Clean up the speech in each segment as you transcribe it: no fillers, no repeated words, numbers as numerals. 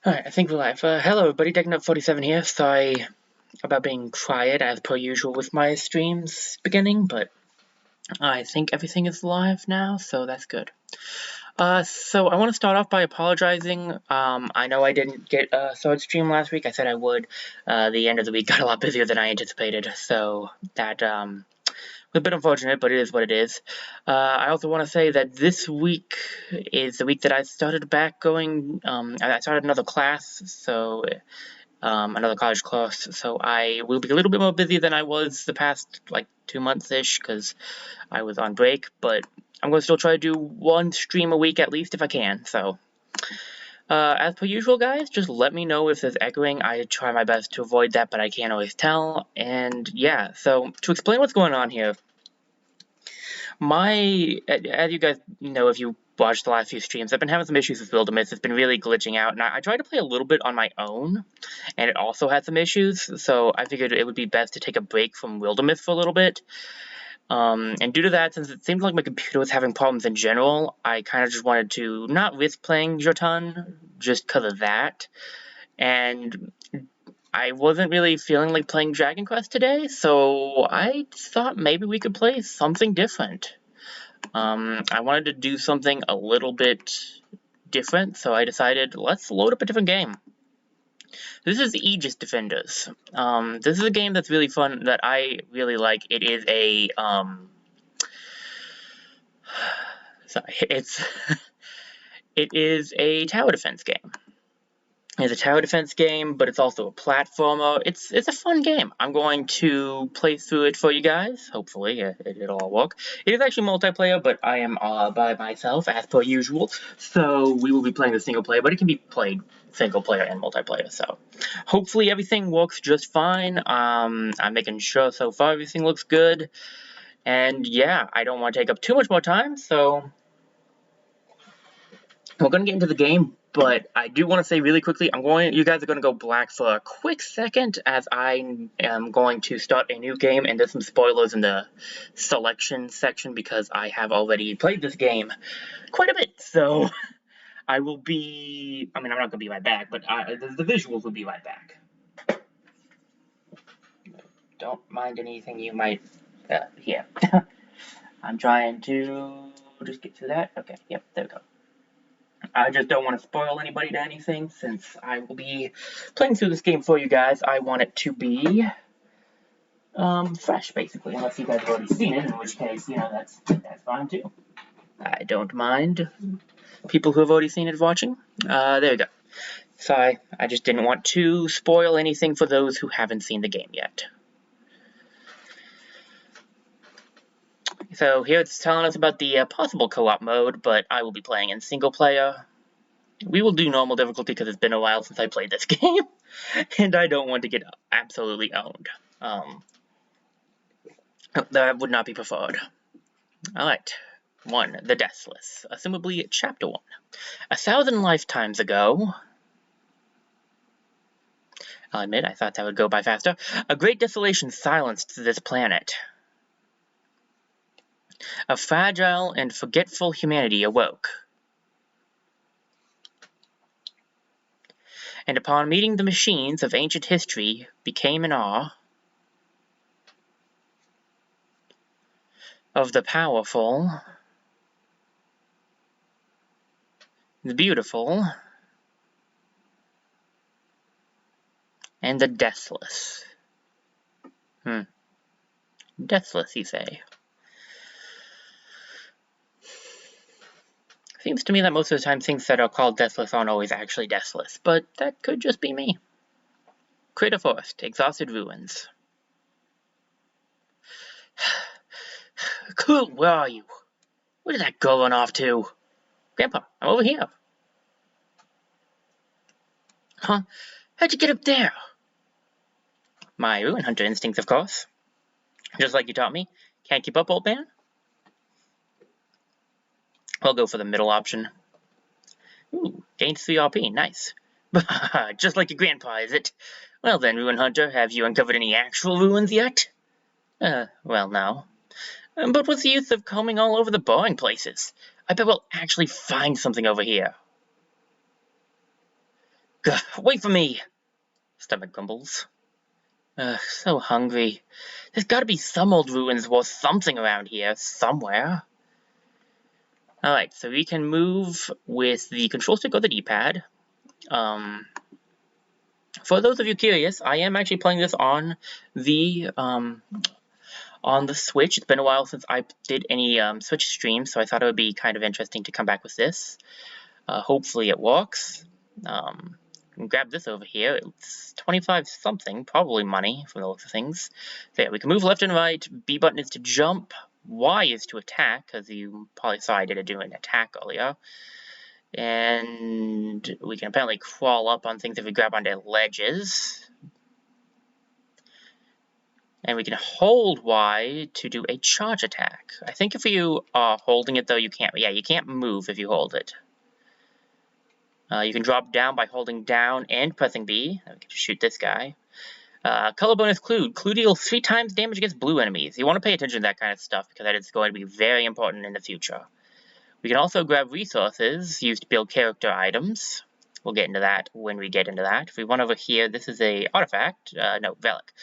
Alright, I think we're live. Hello everybody, Decknut47 here. Sorry about being quiet as per usual with my streams beginning, but I think everything is live now, so that's good. So I want to start off by apologizing. I know I didn't get a third stream last week. I said I would. The end of the week got a lot busier than I anticipated, so that, was a bit unfortunate, but it is what it is. I also want to say that this week is the week that I started back going, I started another class, so, another college class, so I will be a little bit more busy than I was the past, like, 2 months-ish, because I was on break, but I'm going to still try to do one stream a week at least if I can, so. As per usual, guys, just let me know if there's echoing. I try my best to avoid that, but I can't always tell, and yeah, so to explain what's going on here, as you guys know if you watched the last few streams, I've been having some issues with Wilderness. It's been really glitching out, and I tried to play a little bit on my own, and it also had some issues, so I figured it would be best to take a break from Wilderness for a little bit. And due to that, since it seemed like my computer was having problems in general, I kind of just wanted to not risk playing Jotun, just because of that. And I wasn't really feeling like playing Dragon Quest today, so I thought maybe we could play something different. I wanted to do something a little bit different, so I decided let's load up a different game. This is Aegis Defenders. This is a game that's really fun, that I really like. It is a, it is a tower defense game. It's a tower defense game, but it's also a platformer. It's a fun game. I'm going to play through it for you guys. Hopefully, it'll all work. It is actually multiplayer, but I am by myself, as per usual. So we will be playing the single player, but it can be played single player and multiplayer. So hopefully everything works just fine. I'm making sure so far everything looks good. And yeah, I don't want to take up too much more time, so we're going to get into the game. But I do want to say really quickly, you guys are going to go black for a quick second, as I am going to start a new game, and there's some spoilers in the selection section, because I have already played this game quite a bit, so I'm not going to be right back, but the visuals will be right back. Don't mind anything you might hear. I'm trying to just get to that. Okay, yep, there we go. I just don't want to spoil anybody to anything, since I will be playing through this game for you guys. I want it to be fresh, basically, unless you guys have already seen it, in which case, that's fine too. I don't mind people who have already seen it watching. There we go. Sorry, I just didn't want to spoil anything for those who haven't seen the game yet. So here it's telling us about the possible co-op mode, but I will be playing in single player. We will do normal difficulty because it's been a while since I played this game, and I don't want to get absolutely owned. That would not be preferred. Alright. 1. The Deathless. Assumably Chapter 1. 1,000 lifetimes ago... I'll admit, I thought that would go by faster. A great desolation silenced this planet. A fragile and forgetful humanity awoke. And upon meeting the machines of ancient history, became in awe of the powerful, the beautiful, and the deathless. Deathless, you say? Seems to me that most of the time things that are called deathless aren't always actually deathless, but that could just be me. Crater Forest, exhausted ruins. Cool, where are you? Where did that girl run off to? Grandpa, I'm over here. Huh? How'd you get up there? My ruin hunter instincts, of course. Just like you taught me. Can't keep up, old man? I'll go for the middle option. Ooh, gained 3 RP, nice. Just like your grandpa, is it? Well then, Ruin Hunter, have you uncovered any actual ruins yet? Well, no. But what's the use of combing all over the boring places? I bet we'll actually find something over here. Ugh, wait for me! Stomach grumbles. Ugh, so hungry. There's gotta be some old ruins worth something around here, somewhere. Alright, so we can move with the control stick or the D-pad. For those of you curious, I am actually playing this on the Switch. It's been a while since I did any Switch streams, so I thought it would be kind of interesting to come back with this. Hopefully it works. Grab this over here. It's 25 something, probably money from the looks of things. So yeah, we can move left and right. B button is to jump. Y is to attack, because you probably saw I did do an attack earlier. And we can apparently crawl up on things if we grab onto ledges. And we can hold Y to do a charge attack. I think if you are holding it, though, you can't. Yeah, you can't move if you hold it. You can drop down by holding down and pressing B. We can shoot this guy. Color bonus clue. Clue deals 3 times damage against blue enemies. You want to pay attention to that kind of stuff, because that is going to be very important in the future. We can also grab resources used to build character items. We'll get into that when we get into that. If we run over here, this is a artifact. No, relic.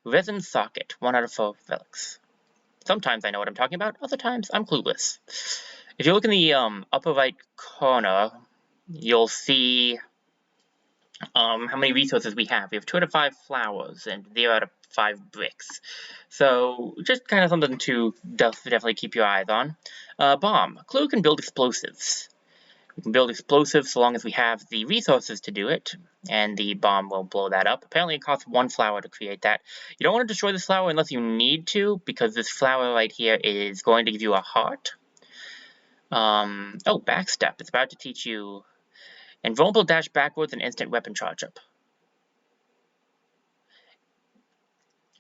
Resin socket. 1 out of 4 relics. Sometimes I know what I'm talking about. Other times I'm clueless. If you look in the upper right corner, you'll see how many resources we have. We have 2 out of 5 flowers and 0 out of 5 bricks. So just kind of something to definitely keep your eyes on. Bomb. Clue can build explosives. We can build explosives so long as we have the resources to do it, and the bomb will blow that up. Apparently it costs 1 flower to create that. You don't want to destroy this flower unless you need to, because this flower right here is going to give you a heart. Oh, backstep. It's about to teach you invulnerable dash backwards and instant weapon charge up.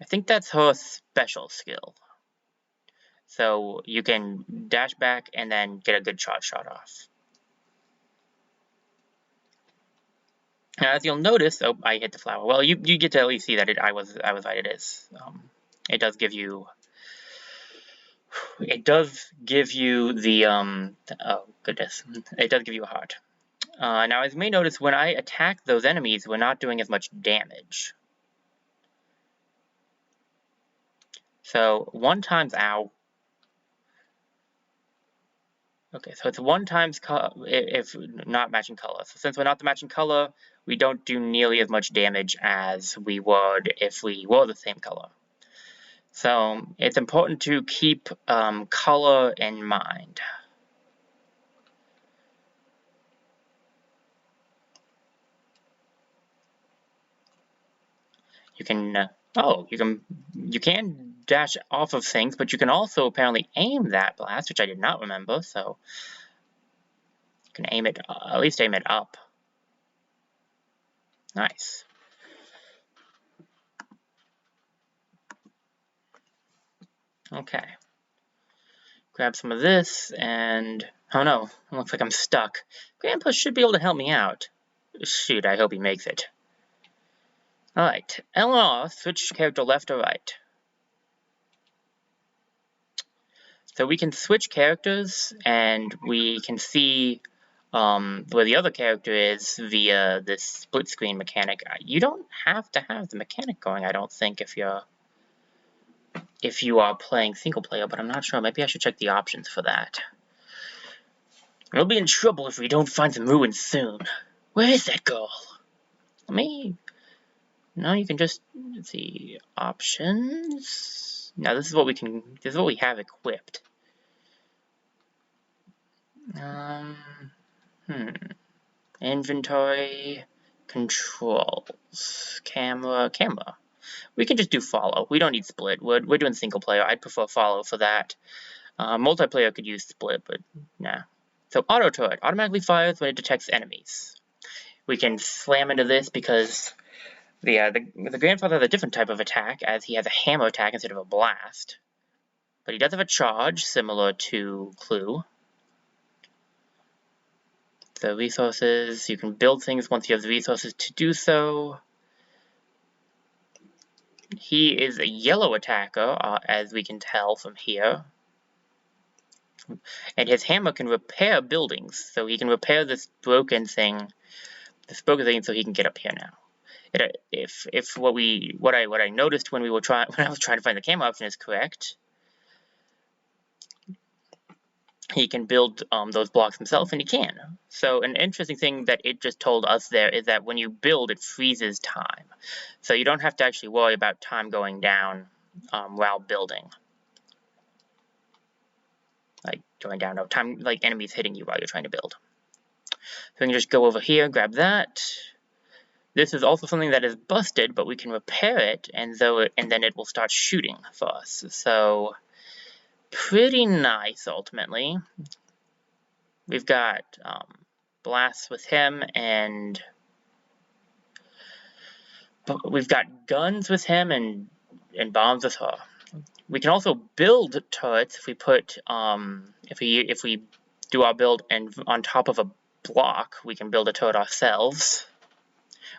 I think that's her special skill. So you can dash back and then get a good charge shot off. Now, as you'll notice, oh, I hit the flower. Well, you get to at least see that I was right. It is. It does give you. It does give you the oh goodness! It does give you a heart. Now, as you may notice, when I attack those enemies, we're not doing as much damage. So 1 times ow. Okay, so it's 1 times if not matching color. So since we're not the matching color, we don't do nearly as much damage as we would if we were the same color. So it's important to keep color in mind. You can you can dash off of things, but you can also apparently aim that blast, which I did not remember. So you can aim it, at least aim it up. Nice. Okay. Grab some of this, and oh no, it looks like I'm stuck. Grandpa should be able to help me out. Shoot, I hope he makes it. Alright, L and R, switch character left or right. So we can switch characters, and we can see where the other character is via this split screen mechanic. You don't have to have the mechanic going, I don't think, if you are playing single player, but I'm not sure. Maybe I should check the options for that. We'll be in trouble if we don't find some ruins soon. Where is that girl? No, you can just see options. Now this is what we have equipped. Inventory, controls, camera. We can just do follow. We don't need split. We're doing single player. I'd prefer follow for that. Multiplayer could use split, but nah. So auto turret automatically fires when it detects enemies. We can slam into this because the grandfather has a different type of attack, as he has a hammer attack instead of a blast. But he does have a charge, similar to Clue. So resources, you can build things once you have the resources to do so. He is a yellow attacker, as we can tell from here. And his hammer can repair buildings, so he can repair this broken thing this focusing so he can get up here now. If what I noticed when I was trying to find the camera option is correct, he can build those blocks himself, and he can. So an interesting thing that it just told us there is that when you build, it freezes time. So you don't have to actually worry about time going down while building. Like going down, no time, like enemies hitting you while you're trying to build. So we can just go over here, grab that. This is also something that is busted, but we can repair it, and then it will start shooting for us. So pretty nice, ultimately. We've got blasts with him, and we've got guns with him and bombs with her. We can also build turrets if we put if we do our build and on top of a block, we can build a turret ourselves,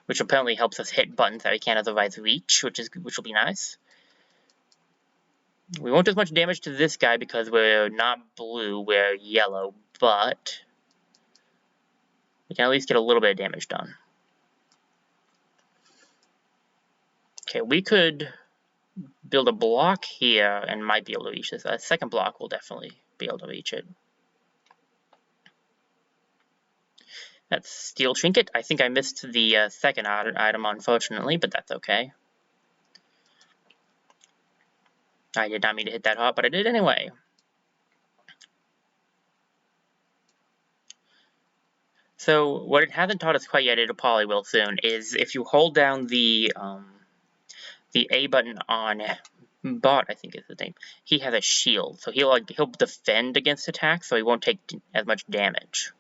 which apparently helps us hit buttons that we can't otherwise reach, which will be nice. We won't do as much damage to this guy because we're not blue, we're yellow, but we can at least get a little bit of damage done. Okay, we could build a block here and might be able to reach this. A second block will definitely be able to reach it. That's Steel Trinket. I think I missed the second item, unfortunately, but that's okay. I did not mean to hit that hot, but I did anyway. So what it hasn't taught us quite yet, it probably will soon, is if you hold down the A button on Bot, I think is his name, he has a shield, so he'll defend against attacks, so he won't take as much damage.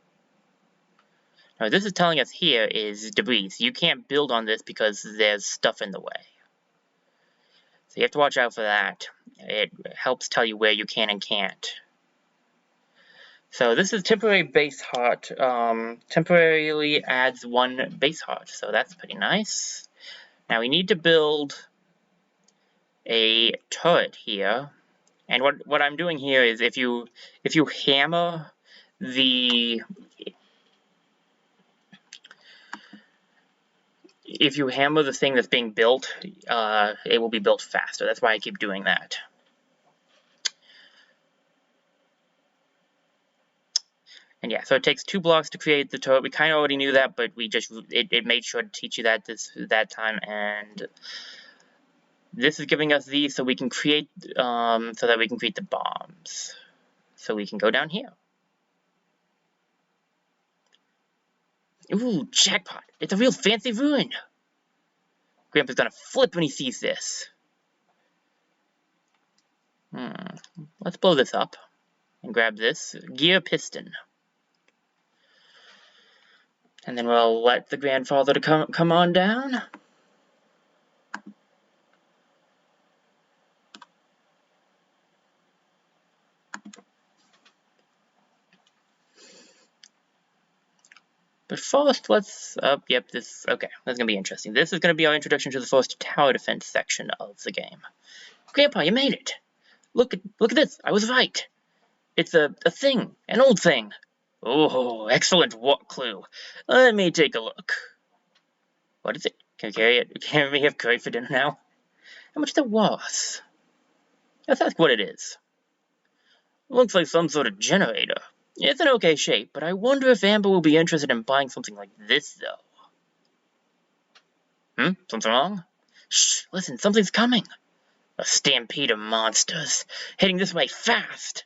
Now, what this is telling us here is debris. You can't build on this because there's stuff in the way. So you have to watch out for that. It helps tell you where you can and can't. So this is temporary base heart. Temporarily adds 1 base heart, so that's pretty nice. Now we need to build a turret here. And what I'm doing here is if you hammer the thing that's being built, it will be built faster. That's why I keep doing that. And yeah, so it takes 2 blocks to create the turret. We kind of already knew that, but it made sure to teach you that that time. And this is giving us these so we can create so that we can create the bombs. So we can go down here. Ooh, jackpot! It's a real fancy ruin. Grandpa's gonna flip when he sees this. Let's blow this up and grab this gear piston. And then we'll let the grandfather come on down. But first, let's yep, this okay, that's gonna be interesting. This is gonna be our introduction to the first tower defense section of the game. Grandpa, you made it! Look at this, I was right. It's a thing, an old thing. Oh, excellent clue. Let me take a look. What is it? Can I carry it? Can we have curry for dinner now? How much there was? Let's ask what it is. Looks like some sort of generator. It's in okay shape, but I wonder if Amber will be interested in buying something like this, though. Something wrong? Shh, listen, something's coming. A stampede of monsters, heading this way fast.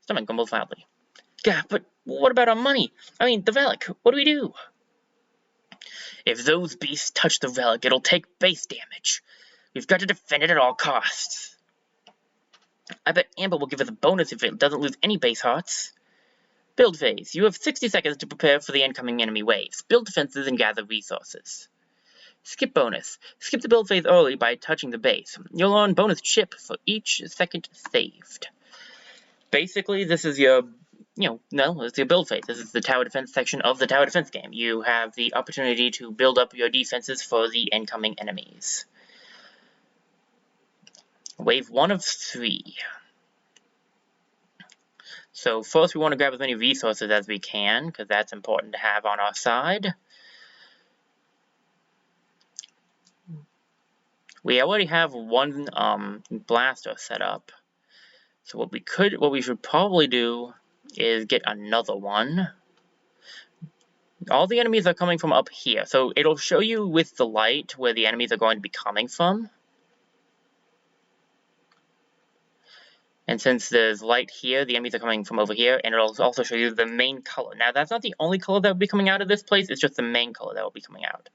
Someone grumbles loudly. Yeah, but what about our money? I mean, the relic. What do we do? If those beasts touch the relic, it'll take base damage. We've got to defend it at all costs. I bet Amber will give us a bonus if it doesn't lose any base hearts. Build phase. You have 60 seconds to prepare for the incoming enemy waves. Build defenses and gather resources. Skip bonus. Skip the build phase early by touching the base. You'll earn bonus chip for each second saved. Basically, this is your, it's your build phase. This is the tower defense section of the tower defense game. You have the opportunity to build up your defenses for the incoming enemies. Wave 1 of 3. So first we want to grab as many resources as we can, because that's important to have on our side. We already have one blaster set up. So what we should probably do is get another one. All the enemies are coming from up here, so it'll show you with the light where the enemies are going to be coming from. And since there's light here, the enemies are coming from over here, and it'll also show you the main color. Now, that's not the only color that will be coming out of this place, it's just the main color that will be coming out.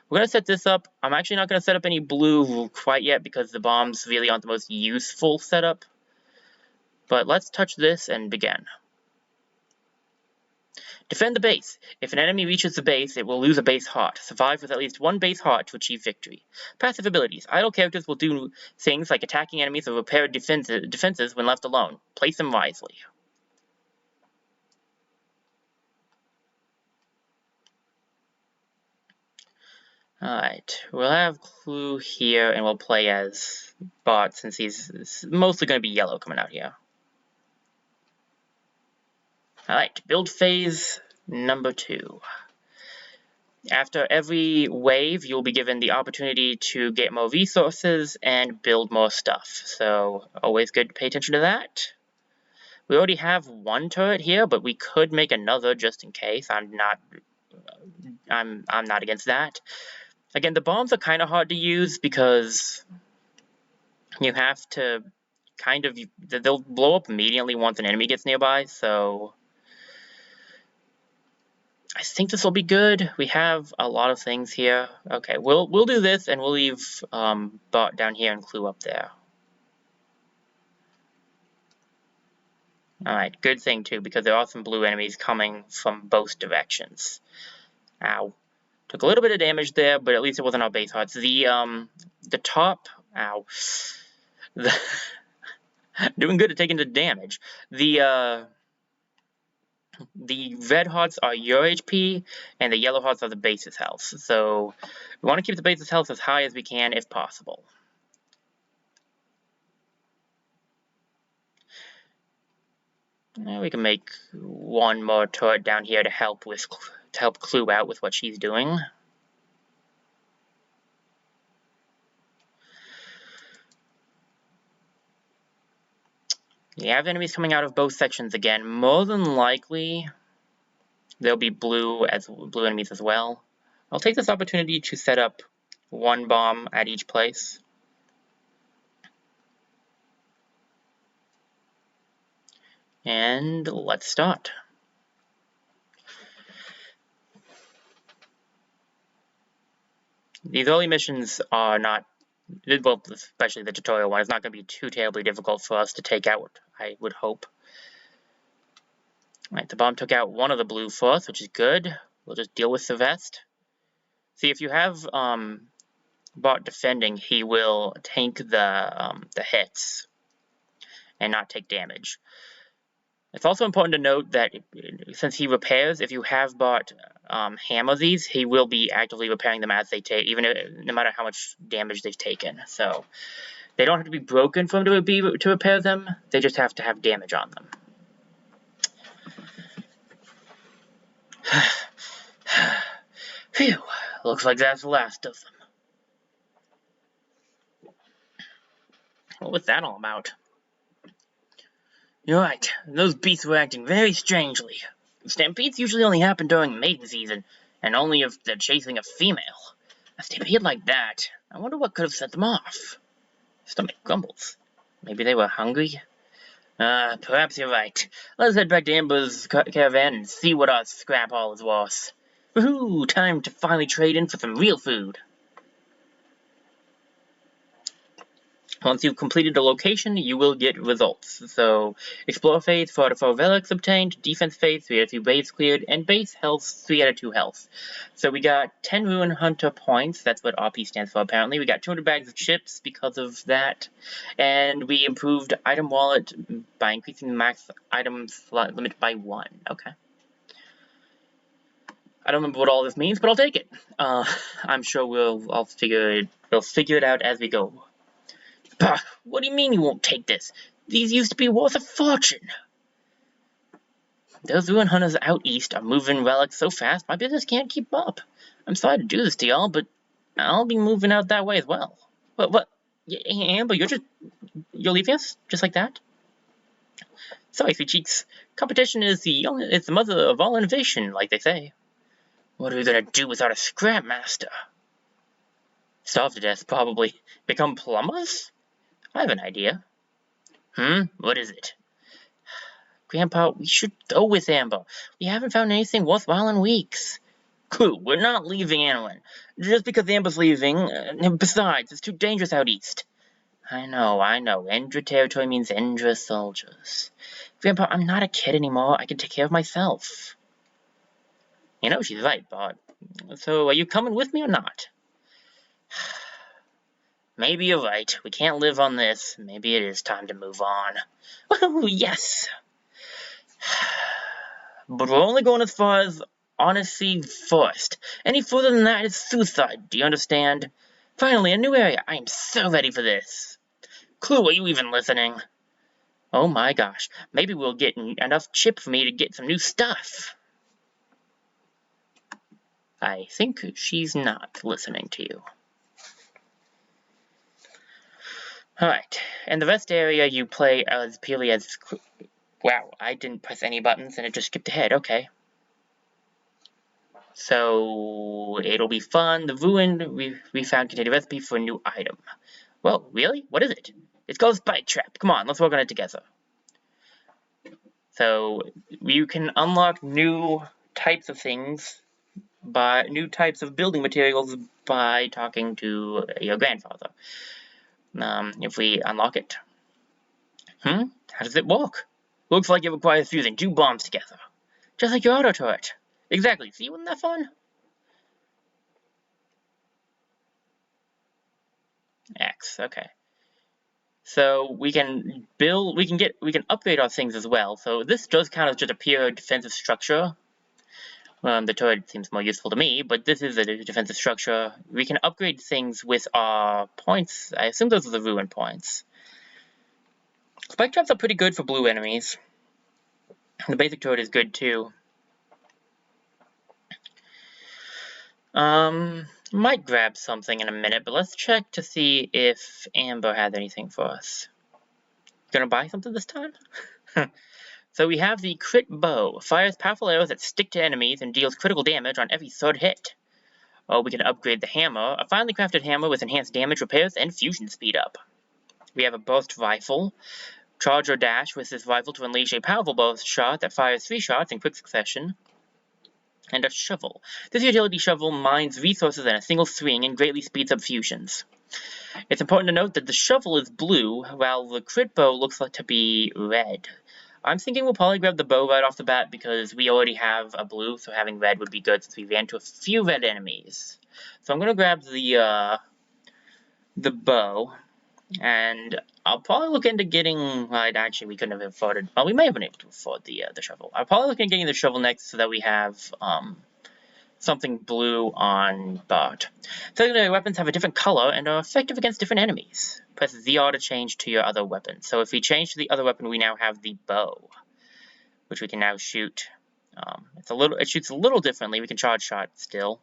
We're going to set this up. I'm actually not going to set up any blue quite yet, because the bombs really aren't the most useful setup. But let's touch this and begin. Defend the base. If an enemy reaches the base, it will lose a base heart. Survive with at least one base heart to achieve victory. Passive abilities. Idle characters will do things like attacking enemies or repair defenses when left alone. Place them wisely. Alright, we'll have Clue here, and we'll play as Bot, since he's mostly going to be yellow coming out here. Alright, build phase number 2. After every wave, you'll be given the opportunity to get more resources and build more stuff. So, always good to pay attention to that. We already have one turret here, but we could make another just in case. I'm not against that. Again, the bombs are kind of hard to use because you have to they'll blow up immediately once an enemy gets nearby, so I think this will be good. We have a lot of things here. Okay, we'll do this, and we'll leave Bot down here and Clue up there. Alright, good thing too, because there are some blue enemies coming from both directions. Ow. Took a little bit of damage there, but at least it wasn't our base hearts. The top... Ow. Doing good at taking the damage. The red hearts are your HP, and the yellow hearts are the base's health. So, we want to keep the base's health as high as we can, if possible. We can make one more turret down here to help Clue out with what she's doing. You have enemies coming out of both sections again. More than likely, there'll be blue enemies as well. I'll take this opportunity to set up one bomb at each place. And let's start. These early missions are not, well, especially the tutorial one, is not going to be too terribly difficult for us to take out, I would hope. Alright, the bomb took out one of the blue for us, which is good. We'll just deal with the rest. See, if you have Bot defending, he will tank the hits and not take damage. It's also important to note that since he repairs, if you have Bot hammer these, he will be actively repairing them as they take, no matter how much damage they've taken. So they don't have to be broken for him to repair them. They just have to have damage on them. Phew, looks like that's the last of them. What was that all about? You're right, those beasts were acting very strangely. Stampedes usually only happen during mating season, and only if they're chasing a female. A stampede like that, I wonder what could have set them off. Stomach grumbles. Maybe they were hungry? Perhaps you're right. Let's head back to Amber's caravan and see what our scrap haul is worth. Woohoo! Time to finally trade in for some real food. Once you've completed the location, you will get results. So, Explore phase, 4 out of 4 relics obtained, Defense phase, 3 out of 3 base cleared, and base health, 3 out of 2 health. So we got 10 Ruin Hunter points, that's what RP stands for apparently. We got 200 bags of chips because of that, and we improved Item Wallet by increasing the max item slot limit by 1. Okay. I don't remember what all this means, but I'll take it. I'm sure we'll figure it out as we go. Bah, what do you mean you won't take this? These used to be worth a fortune. Those ruin hunters out east are moving relics so fast, my business can't keep up. I'm sorry to do this to y'all, but I'll be moving out that way as well. What? Amber, you're leaving us? Just like that? Sorry, Sweet Cheeks. Competition is the mother of all innovation, like they say. What are we gonna do without a scrap master? Starve to death, probably. Become plumbers? I have an idea. What is it? Grandpa, we should go with Amber. We haven't found anything worthwhile in weeks. Clue, we're not leaving Anlin. Just because Amber's leaving. Besides, it's too dangerous out east. I know. Endra territory means Endra soldiers. Grandpa, I'm not a kid anymore. I can take care of myself. You know, she's right, Bart. So, are you coming with me or not? Maybe you're right. We can't live on this. Maybe it is time to move on. Woohoo, yes! But we're only going as far as Honesty Forest. Any further than that is suicide. Do you understand? Finally, a new area. I am so ready for this. Clue, are you even listening? Oh my gosh. Maybe we'll get enough chip for me to get some new stuff. I think she's not listening to you. Alright, and the rest area you play as purely as... Wow, I didn't press any buttons and it just skipped ahead, okay. So, it'll be fun. The ruin we found contained a recipe for a new item. Well, really? What is it? It's called a Spike Trap. Come on, let's work on it together. So, you can unlock new types of things, new types of building materials by talking to your grandfather. If we unlock it. How does it work? Looks like it requires fusing 2 bombs together. Just like your auto turret. Exactly. See, wasn't that fun? X, okay. So we can upgrade our things as well. So this does count as just a pure defensive structure. The turret seems more useful to me, but this is a defensive structure. We can upgrade things with our points. I assume those are the ruin points. Spike traps are pretty good for blue enemies. The basic turret is good too. Might grab something in a minute, but let's check to see if Amber had anything for us. Gonna buy something this time? So we have the crit bow. Fires powerful arrows that stick to enemies and deals critical damage on every third hit. Oh, we can upgrade the hammer. A finely crafted hammer with enhanced damage, repairs, and fusion speed up. We have a burst rifle. Charge or dash with this rifle to unleash a powerful burst shot that fires 3 shots in quick succession. And a shovel. This utility shovel mines resources in a single swing and greatly speeds up fusions. It's important to note that the shovel is blue, while the crit bow looks like to be red. I'm thinking we'll probably grab the bow right off the bat because we already have a blue, so having red would be good since we ran into a few red enemies. So I'm going to grab the bow, and I'll probably look into getting... Well, actually, we couldn't have afforded... Well, we may have been able to afford the shovel. I'll probably look into getting the shovel next so that we have something blue on Bart. Secondary weapons have a different color and are effective against different enemies. Press ZR to change to your other weapon. So if we change to the other weapon, we now have the bow, which we can now shoot. It shoots a little differently. We can charge shot still.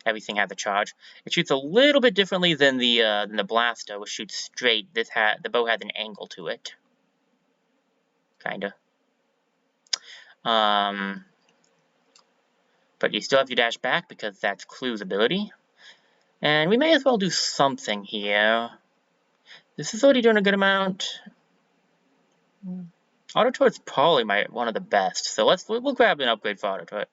Everything has a charge. It shoots a little bit differently than the blaster, which shoots straight. The bow has an angle to it. Kinda. But you still have your dash back because that's Clue's ability. And we may as well do something here. This is already doing a good amount. Auto turret's probably one of the best, so we'll grab an upgrade for auto turret.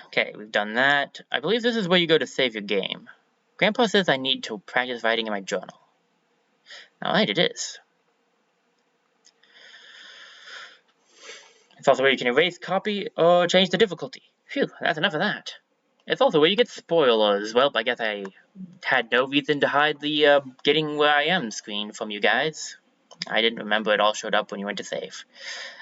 Okay, we've done that. I believe this is where you go to save your game. Grandpa says I need to practice writing in my journal. Alright, it is. It's also where you can erase, copy, or change the difficulty. Phew, that's enough of that. It's also where you get spoilers. Well, I guess I had no reason to hide the getting where I am screen from you guys. I didn't remember it all showed up when you went to save.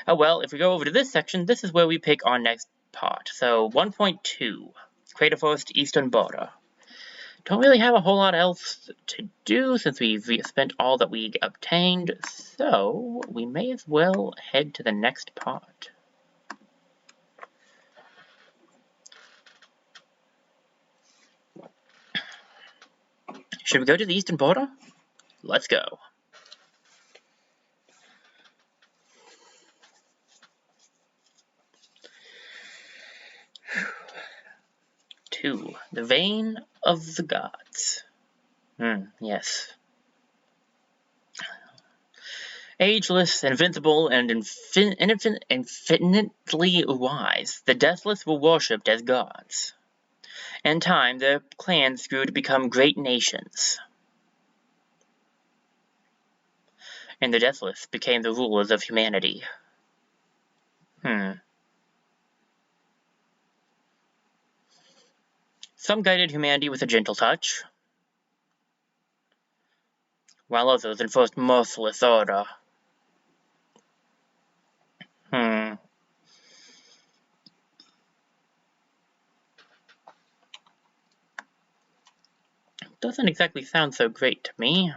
Oh well, if we go over to this section, this is where we pick our next part. So, 1.2, Crater Forest Eastern Border. Don't really have a whole lot else to do since we've spent all that we obtained, so we may as well head to the next part. Should we go to the eastern border? Let's go. To the vein of the gods. Yes. Ageless, invincible, and infinitely wise, the Deathless were worshipped as gods. In time, their clans grew to become great nations. And the Deathless became the rulers of humanity. Some guided humanity with a gentle touch, while others enforced merciless order. Doesn't exactly sound so great to me.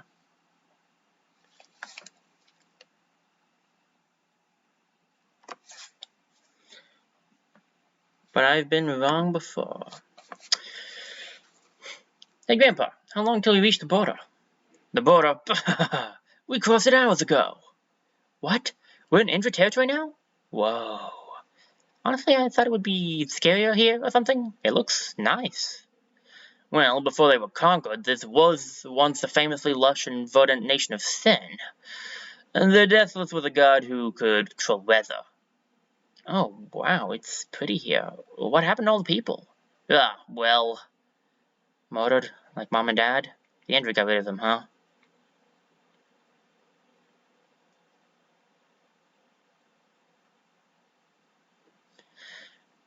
But I've been wrong before. Hey, Grandpa, how long till we reach the border? The border? We crossed it hours ago. What? We're in Indra territory now? Whoa. Honestly, I thought it would be scarier here or something. It looks nice. Well, before they were conquered, this was once a famously lush and verdant nation of sin. And the Deathless was a god who could control weather. Oh, wow, it's pretty here. What happened to all the people? Well, murdered, like Mom and Dad? The Indra got rid of them, huh?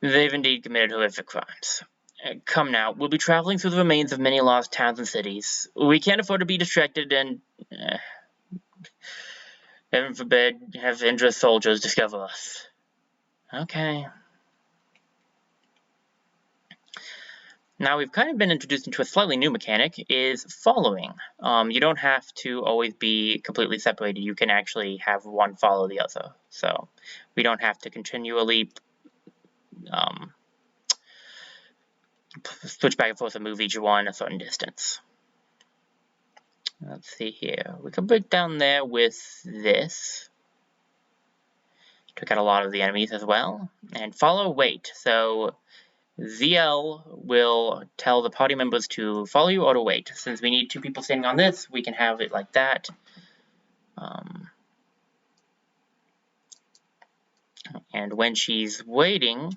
They've indeed committed horrific crimes. Come now, we'll be traveling through the remains of many lost towns and cities. We can't afford to be distracted and, heaven forbid, have Indra soldiers discover us. Okay. Now we've kind of been introduced into a slightly new mechanic, is following. You don't have to always be completely separated. You can actually have one follow the other. So we don't have to continually switch back and forth and move each one a certain distance. Let's see here. We can break down there with this. Took out a lot of the enemies as well. And follow wait. So ZL will tell the party members to follow you or to wait. Since we need two people standing on this, we can have it like that. And when she's waiting,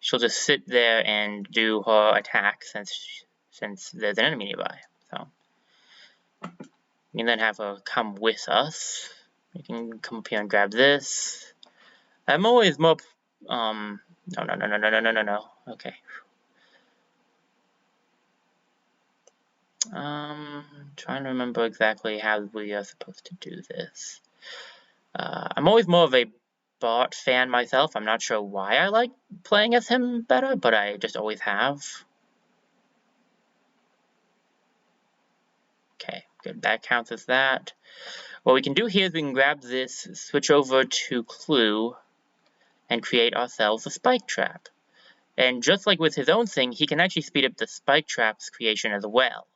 she'll just sit there and do her attack since there's an enemy nearby. So we can then have her come with us. We can come up here and grab this. I'm always more no. Okay. Trying to remember exactly how we are supposed to do this. I'm always more of a Bart fan myself. I'm not sure why I like playing as him better, but I just always have. Okay, good. That counts as that. What we can do here is we can grab this, switch over to Clue, and create ourselves a spike trap. And just like with his own thing, he can actually speed up the spike trap's creation as well.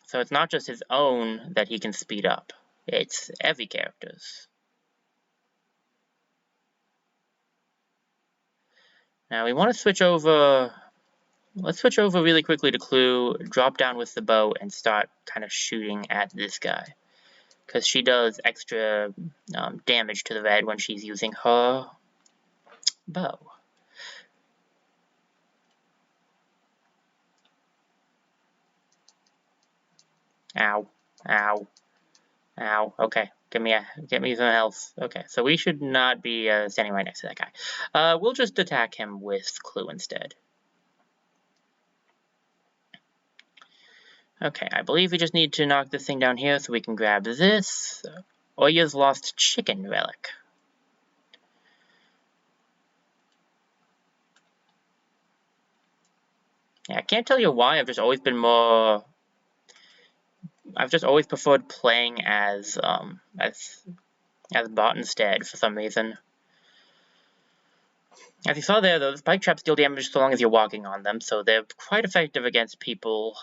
So it's not just his own that he can speed up. It's every character's. Now we want to switch over. Let's switch over really quickly to Clue, drop down with the bow, and start kind of shooting at this guy. Because she does extra damage to the red when she's using her bow. Ow. Ow. Ow. Okay. Get me some health. Okay, so we should not be standing right next to that guy. We'll just attack him with Clue instead. Okay, I believe we just need to knock this thing down here so we can grab this. Oya's Lost Chicken Relic. Yeah, I can't tell you why. I've just always preferred playing as Bot instead for some reason. As you saw there, though, the spike traps deal damage so long as you're walking on them, so they're quite effective against people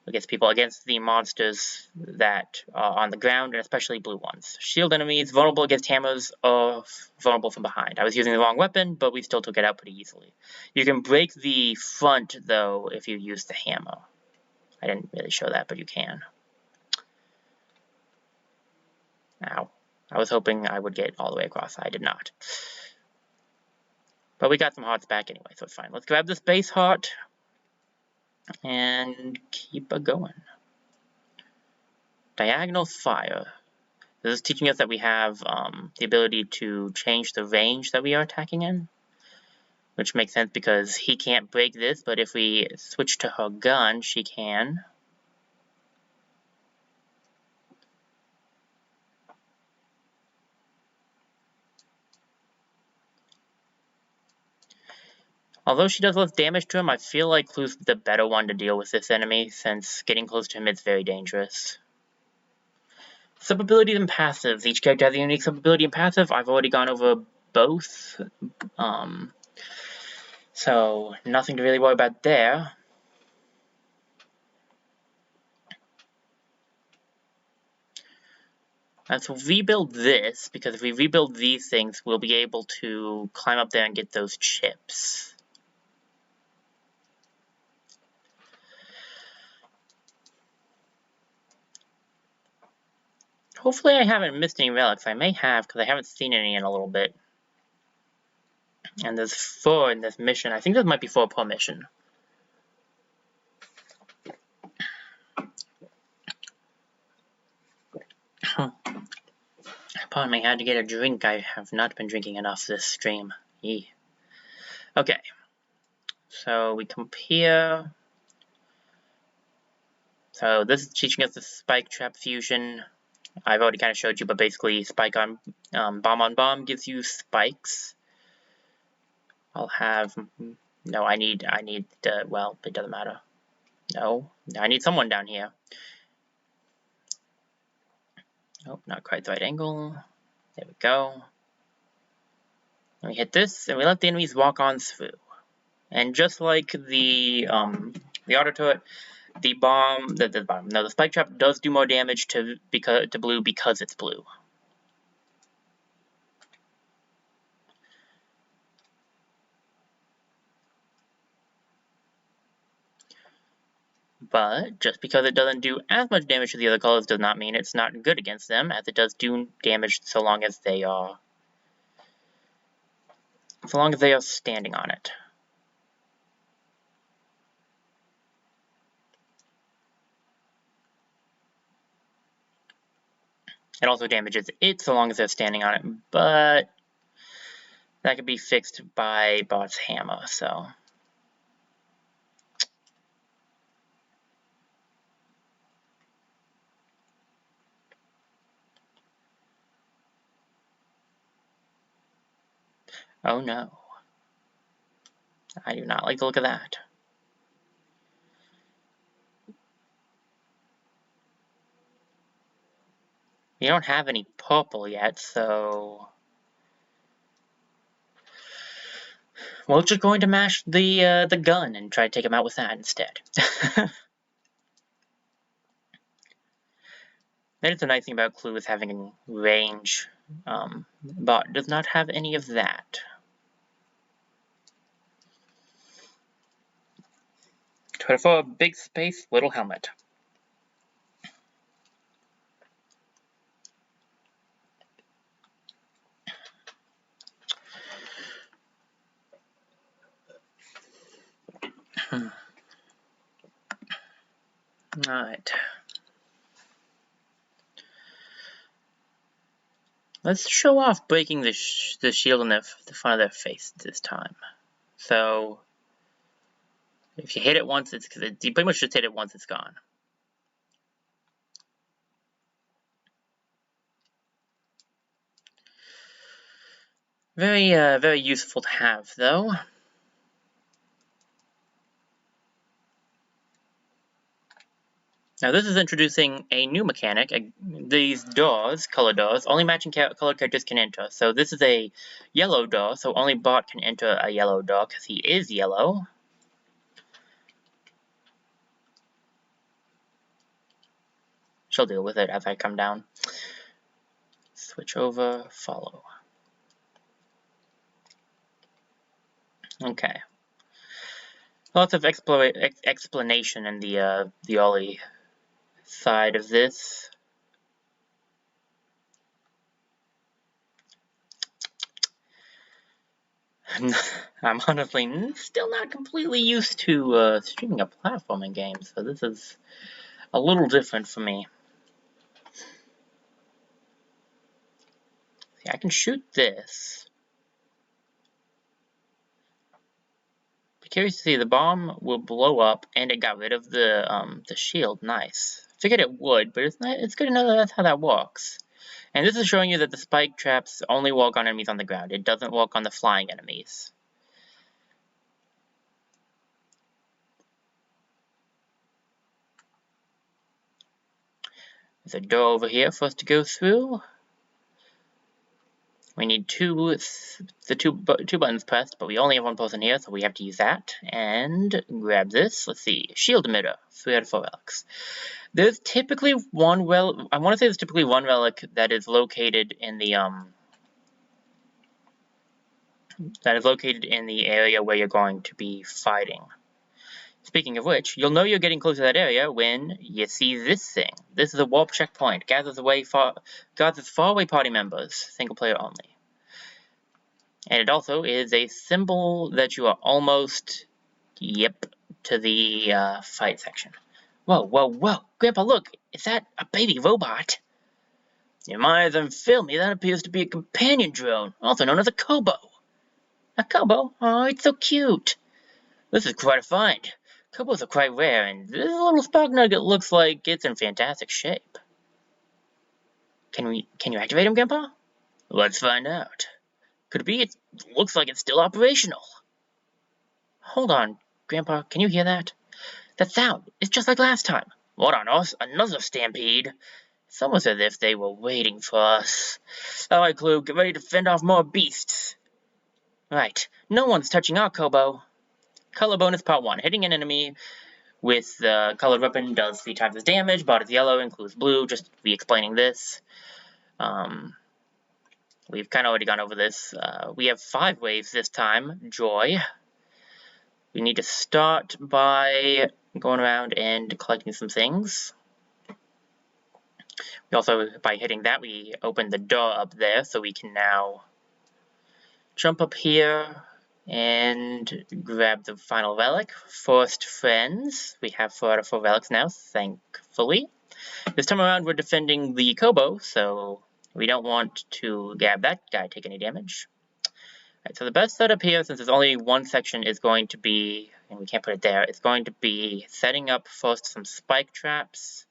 against people, against the monsters that are on the ground, and especially blue ones. Shield enemies, vulnerable against hammers, or vulnerable from behind. I was using the wrong weapon, but we still took it out pretty easily. You can break the front, though, if you use the hammer. I didn't really show that, but you can. Ow. I was hoping I would get all the way across. I did not. But we got some hearts back anyway, so it's fine. Let's grab this base heart and keep it going. Diagonal fire. This is teaching us that we have the ability to change the range that we are attacking in, which makes sense because he can't break this, but if we switch to her gun, she can. Although she does less damage to him, I feel like Clu's the better one to deal with this enemy, since getting close to him is very dangerous. Sub-abilities and passives. Each character has a unique sub-ability and passive. I've already gone over both, so nothing to really worry about there. Let's rebuild this, because if we rebuild these things, we'll be able to climb up there and get those chips. Hopefully I haven't missed any relics. I may have, because I haven't seen any in a little bit. And there's 4 in this mission. I think there might be 4 per mission. Pardon me, I had to get a drink. I have not been drinking enough this stream. Yee. Okay. So we come here. So this is teaching us the spike trap fusion. I've already kind of showed you, but basically spike on bomb gives you spikes. I'll have no. I need. Well, it doesn't matter. No, I need someone down here. Oh, not quite the right angle. There we go. And we hit this, and we let the enemies walk on through. And just like the auto turret, the spike trap does do more damage to blue because it's blue. But just because it doesn't do as much damage to the other colors does not mean it's not good against them, as it does do damage so long as they are standing on it. It also damages it so long as they're standing on it, but that could be fixed by Bot's hammer, so. Oh no. I do not like the look of that. We don't have any purple yet, so we're just going to mash the gun and try to take him out with that instead. That is the nice thing about Clue is having range, but does not have any of that. Try for a big space, little helmet. Alright. Let's show off breaking the shield on the front of their face this time. So, if you hit it once, you pretty much just hit it once, it's gone. Very useful to have, though. Now this is introducing a new mechanic. These doors, color doors, only matching color characters can enter. So this is a yellow door, so only Bot can enter a yellow door because he is yellow. she'll deal with it as I come down. Switch over, follow. Okay. Lots of explanation in the Ollie side of this. I'm honestly still not completely used to streaming a platforming game, so this is a little different for me. See, I can shoot this. Be curious to see, the bomb will blow up, and it got rid of the shield. Nice. Figured it would, but it's good to know that that's how that works. And this is showing you that the spike traps only work on enemies on the ground. It doesn't work on the flying enemies. There's a door over here for us to go through. We need two buttons pressed, but we only have one person here, so we have to use that. And grab this. Let's see. Shield emitter. 3 out of 4 relics. There's typically one I want to say there's typically one relic that is located in the area where you're going to be fighting. Speaking of which, you'll know you're getting close to that area when you see this thing. This is a warp checkpoint. Gathers faraway party members. Single player only. And it also is a symbol that you are almost, to the fight section. Whoa, whoa, whoa. Grandpa, look. Is that a baby robot? You might even feel me. That appears to be a companion drone, also known as a Kobo. A Kobo? Oh, it's so cute. This is quite a find. Kobos are quite rare, and this little spark nugget looks like it's in fantastic shape. Can you activate him, Grandpa? Let's find out. Could it be it looks like it's still operational? Hold on, Grandpa, can you hear that? That sound, it's just like last time. What on earth? Another stampede? It's almost as if they were waiting for us. Alright, Clue, get ready to fend off more beasts. Right, no one's touching our Kobo. Color bonus part 1. Hitting an enemy with the colored weapon does 3 times as damage. Bot is yellow, includes blue. Just re-explaining this. We've kind of already gone over this. We have 5 waves this time. Joy. We need to start by going around and collecting some things. We also, by hitting that, we open the door up there, so we can now jump up here and grab the final relic. First friends. We have 4 out of 4 relics now, thankfully. This time around we're defending the Kobo, so we don't want to grab that guy take any damage. Alright, so the best setup here, since there's only one section, is going to be, and we can't put it there, it's going to be setting up first some spike traps.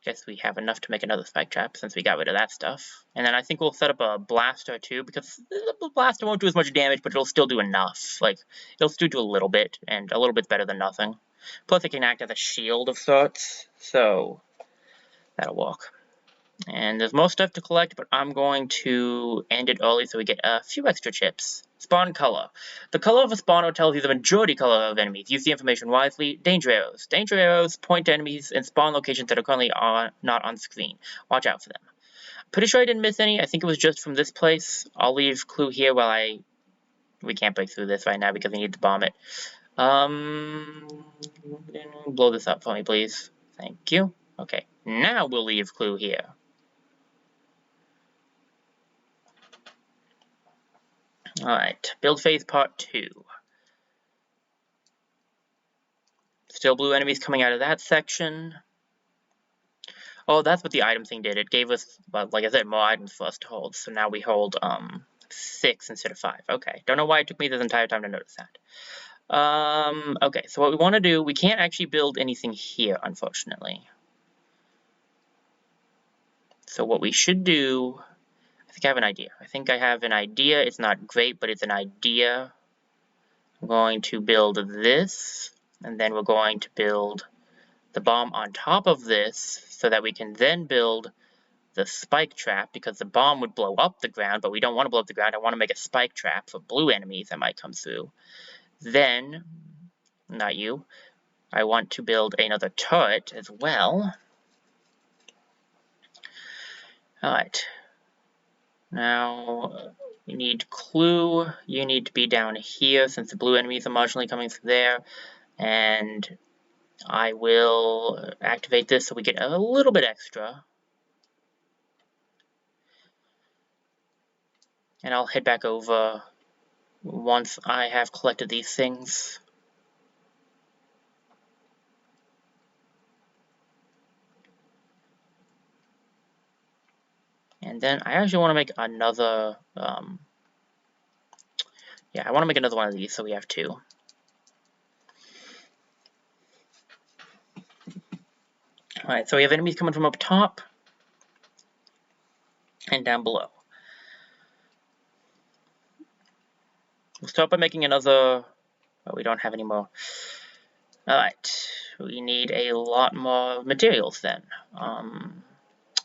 Guess we have enough to make another spike trap since we got rid of that stuff. And then I think we'll set up a blaster too, because the blaster won't do as much damage, but it'll still do enough. Like, it'll still do a little bit, and a little bit's better than nothing. Plus it can act as a shield of sorts, so that'll work. And there's more stuff to collect, but I'm going to end it early so we get a few extra chips. Spawn color. The color of a spawner tells you the majority color of enemies. Use the information wisely. Danger arrows. Danger arrows point to enemies in spawn locations that are currently not on screen. Watch out for them. Pretty sure I didn't miss any. I think it was just from this place. I'll leave clue here while we can't break through this right now because we need to bomb it. Blow this up for me, please. Thank you. Okay, now we'll leave clue here. Alright, build phase part 2. Still blue enemies coming out of that section. Oh, that's what the item thing did. It gave us, like I said, more items for us to hold. So now we hold 6 instead of 5. Okay, don't know why it took me this entire time to notice that. Okay, so what we want to do, we can't actually build anything here, unfortunately. So what we should do, I think I have an idea. It's not great, but it's an idea. I'm going to build this, and then we're going to build the bomb on top of this, so that we can then build the spike trap, because the bomb would blow up the ground, but we don't want to blow up the ground. I want to make a spike trap for blue enemies that might come through. Then, not you, I want to build another turret as well. Alright. Now, we need clue. You need to be down here since the blue enemies are marginally coming through there. And I will activate this so we get a little bit extra. And I'll head back over once I have collected these things. And then I actually want to make another, I want to make another one of these so we have two. Alright, so we have enemies coming from up top and down below. We'll start by making another, we don't have any more. Alright, we need a lot more materials then.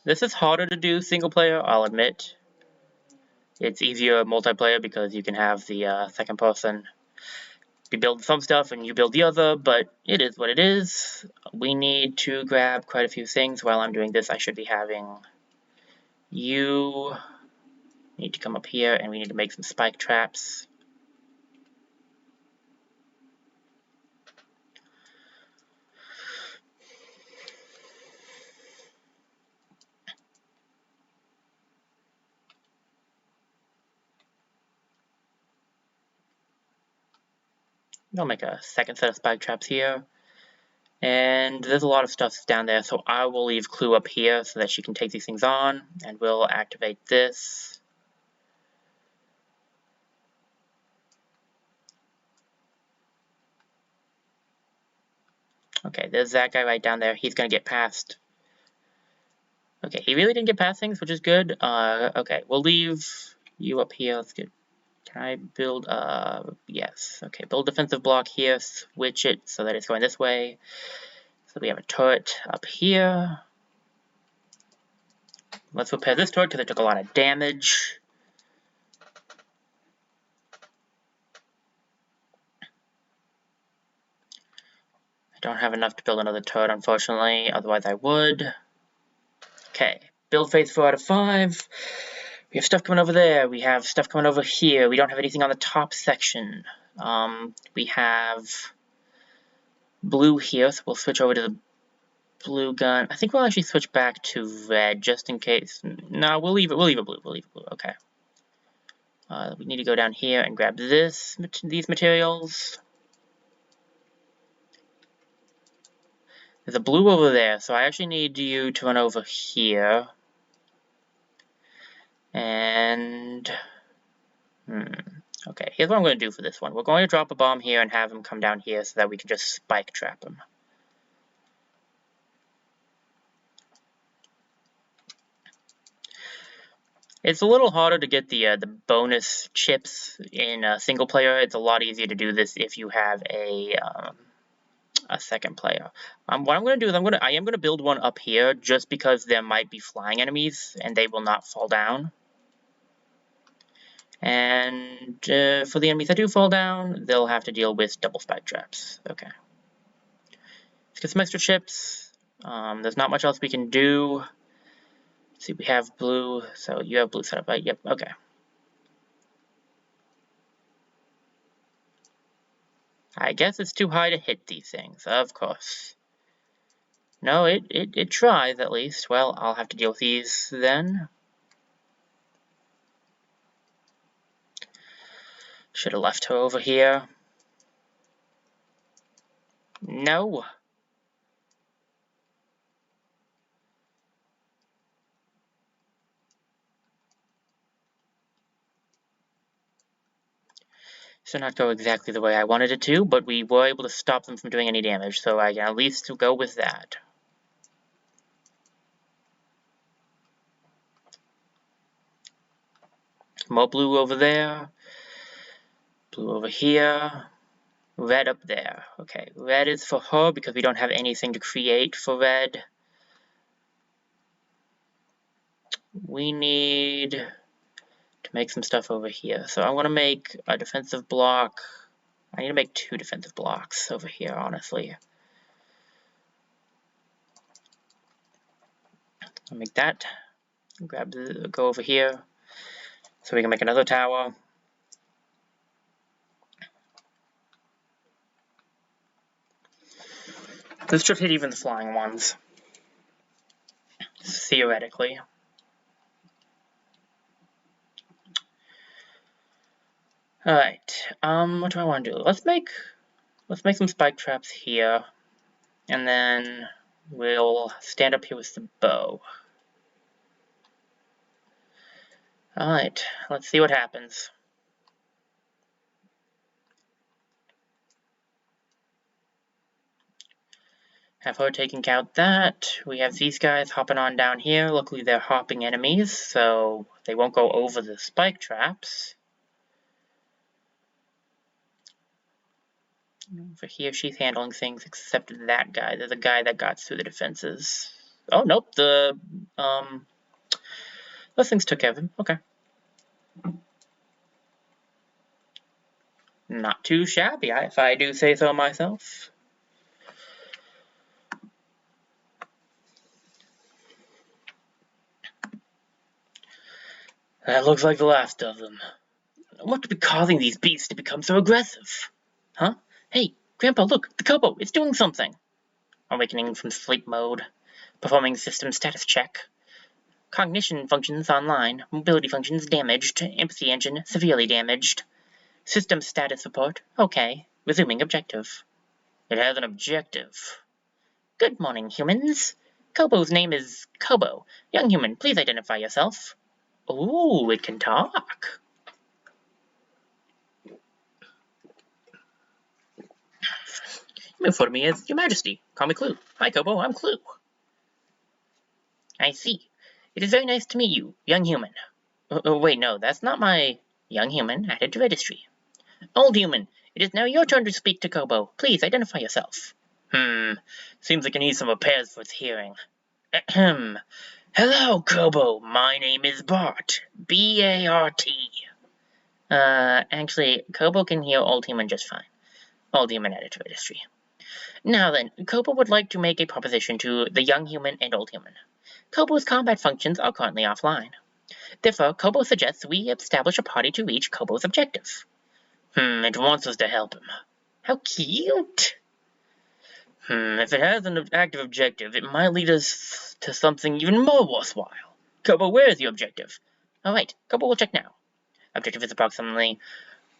This is harder to do single player, I'll admit. It's easier multiplayer because you can have the second person be building some stuff and you build the other, but it is what it is. We need to grab quite a few things. While I'm doing this, I should be having you need to come up here and we need to make some spike traps. I'll make a second set of spike traps here. And there's a lot of stuff down there, so I will leave Clue up here so that she can take these things on, and we'll activate this. Okay, there's that guy right down there. He's gonna get past. Okay, he really didn't get past things, which is good. Okay, we'll leave you up here. Let's get. Can I build, yes. Okay, build defensive block here, switch it so that it's going this way. So we have a turret up here. Let's repair this turret because it took a lot of damage. I don't have enough to build another turret, unfortunately, otherwise I would. Okay, build phase 4 out of 5. We have stuff coming over there. We have stuff coming over here. We don't have anything on the top section. We have blue here, so we'll switch over to the blue gun. I think we'll actually switch back to red just in case. No, we'll leave it blue. We'll leave it blue. Okay. We need to go down here and grab these materials. There's a blue over there, so I actually need you to run over here. And okay, here's what I'm going to do for this one. We're going to drop a bomb here and have him come down here so that we can just spike trap him. It's a little harder to get the bonus chips in single player. It's a lot easier to do this if you have a second player. What I'm going to do is I am going to build one up here just because there might be flying enemies and they will not fall down. And for the enemies that do fall down, they'll have to deal with double spike traps. Okay. Let's get some extra chips. There's not much else we can do. Let's see, we have blue, so you have blue set up, right? Yep, okay. I guess it's too high to hit these things, of course. No, it tries at least. Well, I'll have to deal with these then. Should have left her over here. No. So not go exactly the way I wanted it to, but we were able to stop them from doing any damage, so I can at least go with that. More blue over there. Blue over here. Red up there. Okay, red is for her because we don't have anything to create for red. We need to make some stuff over here. So I'm going to make a defensive block I need to make 2 defensive blocks over here, honestly. I'll make that. Go over here. So we can make another tower. This should hit even the flying ones. Theoretically. Alright, what do I want to do? Let's make some spike traps here. And then we'll stand up here with the bow. Alright, let's see what happens. Have her taking out that. We have these guys hopping on down here. Luckily they're hopping enemies, so they won't go over the spike traps. Over here she's handling things except that guy. There's a guy that got through the defenses. Oh, nope, those things took care of him. Okay. Not too shabby, if I do say so myself. That looks like the last of them. What could be causing these beasts to become so aggressive? Huh? Hey, Grandpa, look, the Kobo, it's doing something. Awakening from sleep mode. Performing system status check. Cognition functions online. Mobility functions damaged. Empathy engine severely damaged. System status report. Okay. Resuming objective. It has an objective. Good morning, humans. Kobo's name is Kobo. Young human, please identify yourself. Ooh, it can talk. You refer to me as Your Majesty. Call me Clue. Hi, Kobo, I'm Clue. I see. It is very nice to meet you, young human. Wait, no, that's not my young human added to registry. Old human, it is now your turn to speak to Kobo. Please identify yourself. Seems like I need some repairs for its hearing. Ahem. Hello, Kobo. My name is Bart. B-A-R-T. Actually, Kobo can hear old human just fine. Old human added to registry. Now then, Kobo would like to make a proposition to the young human and old human. Kobo's combat functions are currently offline. Therefore, Kobo suggests we establish a party to reach Kobo's objective. It wants us to help him. How cute! If it has an active objective, it might lead us to something even more worthwhile. Kobo, where is your objective? Alright, Kobo will check now. Objective is approximately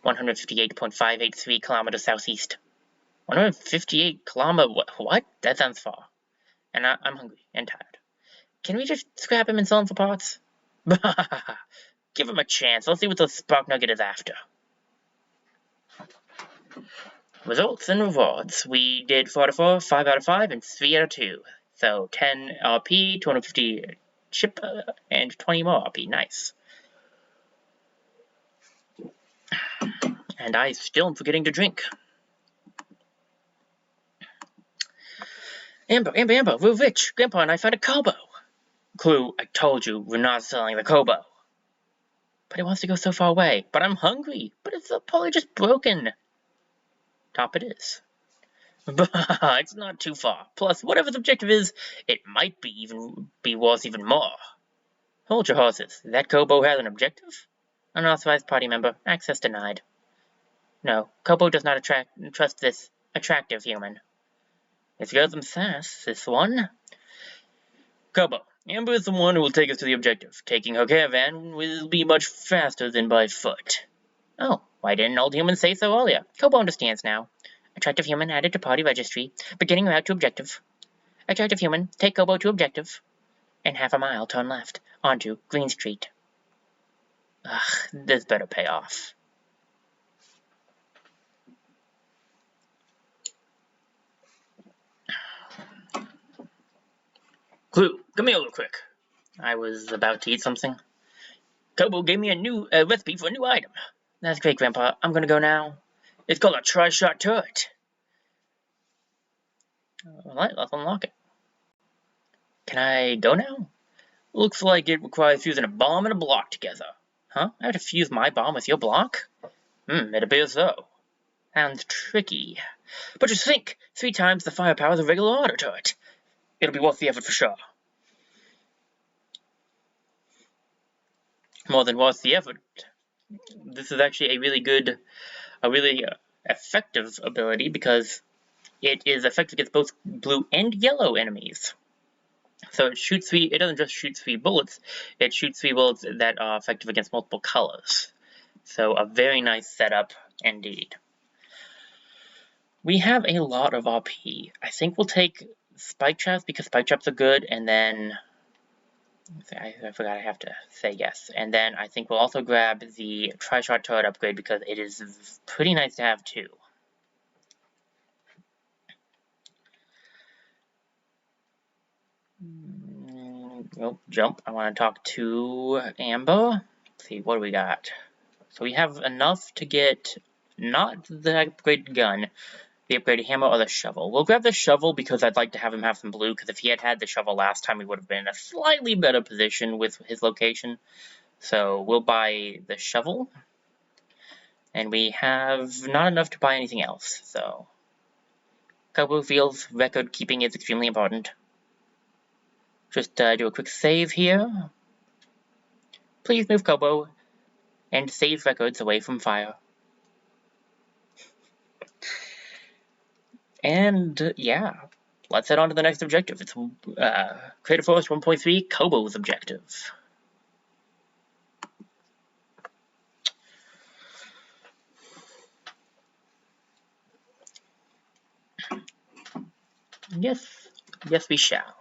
158.583 kilometers southeast. 158 kilometers? What? That sounds far. And I'm hungry and tired. Can we just scrap him and sell him for parts? Give him a chance. Let's see what the spark nugget is after. Results and rewards. We did 4 out of 4, 5 out of 5, and 3 out of 2. So 10 RP, 250 chip, and 20 more RP. Nice. And I still am forgetting to drink. Amber, we're rich. Grandpa and I found a Kobo. Clue, I told you, we're not selling the Kobo. But he wants to go so far away. But I'm hungry. But it's probably just broken. Top it is. It's not too far. Plus, whatever the objective is, it might be worth even more. Hold your horses. That Kobo has an objective? Unauthorized party member. Access denied. No, Kobo does not trust this attractive human. It's got some sass, this one. Kobo, Amber is the one who will take us to the objective. Taking her caravan will be much faster than by foot. Oh, why didn't old human say so earlier? Kobo understands now. Attractive human added to party registry. Beginning route to objective. Attractive human, take Kobo to objective. And half a mile, turn left, onto Green Street. Ugh, this better pay off. Clue, come here real quick. I was about to eat something. Kobo gave me a new recipe for a new item. That's great, Grandpa. I'm gonna go now. It's called a tri-shot turret. Alright, let's unlock it. Can I go now? Looks like it requires fusing a bomb and a block together. Huh? I have to fuse my bomb with your block? It appears so. Sounds tricky. But just think, 3 times the firepower of a regular auto turret. It'll be worth the effort for sure. More than worth the effort. This is actually a really effective ability because it is effective against both blue and yellow enemies. So it doesn't just shoot 3 bullets, it shoots 3 bullets that are effective against multiple colors. So a very nice setup indeed. We have a lot of RP. I think we'll take spike traps because spike traps are good, and then I forgot I have to say yes. And then I think we'll also grab the tri-shot turret upgrade because it is pretty nice to have too. Oh, jump. I want to talk to Amber. Let's see, what do we got? So we have enough to get not the upgraded gun, the upgraded hammer, or the shovel. We'll grab the shovel because I'd like to have him have some blue, because if he had had the shovel last time, we would have been in a slightly better position with his location. So we'll buy the shovel. And we have not enough to buy anything else, so Kobo feels record keeping is extremely important. Just do a quick save here. Please move Kobo and save records away from fire. And yeah, let's head on to the next objective. It's Creative Force 1.3 Kobo's objective. Yes we shall.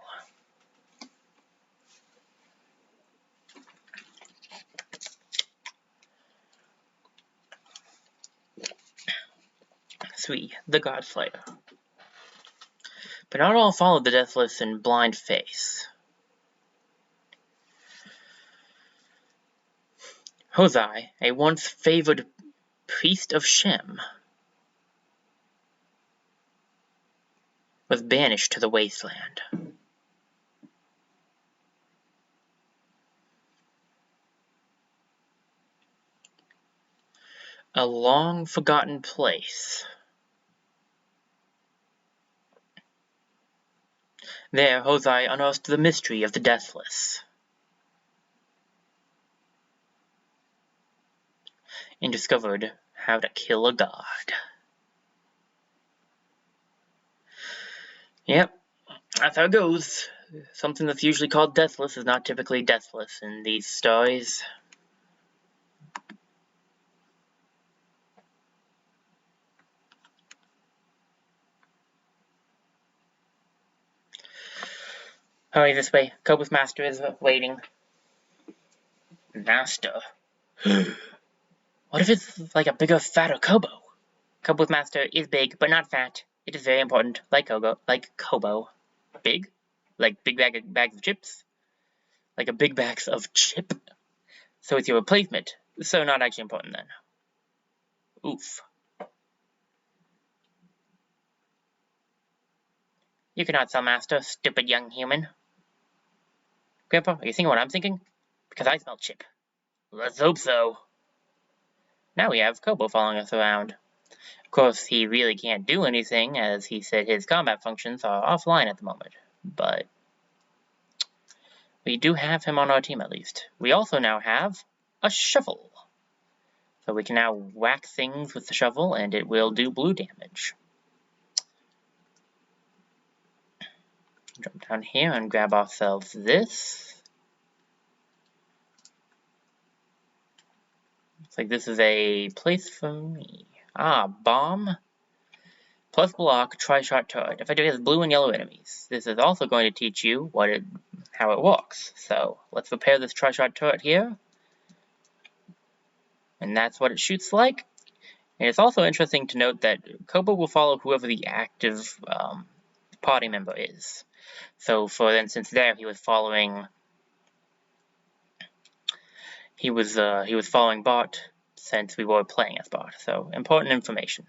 Three, the Godslayer. But not all follow the Deathless in blind faith. Hosei, a once favored priest of Shem, was banished to the wasteland. A long-forgotten place. There, Hosei unearthed the mystery of the Deathless, and discovered how to kill a god. Yep, that's how it goes. Something that's usually called deathless is not typically deathless in these stories. Hurry this way. Kobo's master is waiting. Master? What if it's like a bigger, fatter Kobo? Kobo's master is big, but not fat. It is very important, like Kobo. Big? Like big bags of chips? Like a big bags of chip? So it's your replacement. So not actually important then. Oof. You cannot sell master, stupid young human. Grandpa, are you thinking what I'm thinking? Because I smell chip. Let's hope so. Now we have Kobo following us around. Of course, he really can't do anything, as he said his combat functions are offline at the moment. But we do have him on our team, at least. We also now have a shovel. So we can now whack things with the shovel, and it will do blue damage. Jump down here and grab ourselves this. Looks like this is a place for me. Ah, bomb. Plus block, tri-shot turret. Effective against blue and yellow enemies. This is also going to teach you how it works. So let's repair this tri-shot turret here. And that's what it shoots like. And it's also interesting to note that Kobo will follow whoever the active party member is. So for instance there he was following Bot since we were playing as Bot. So important information.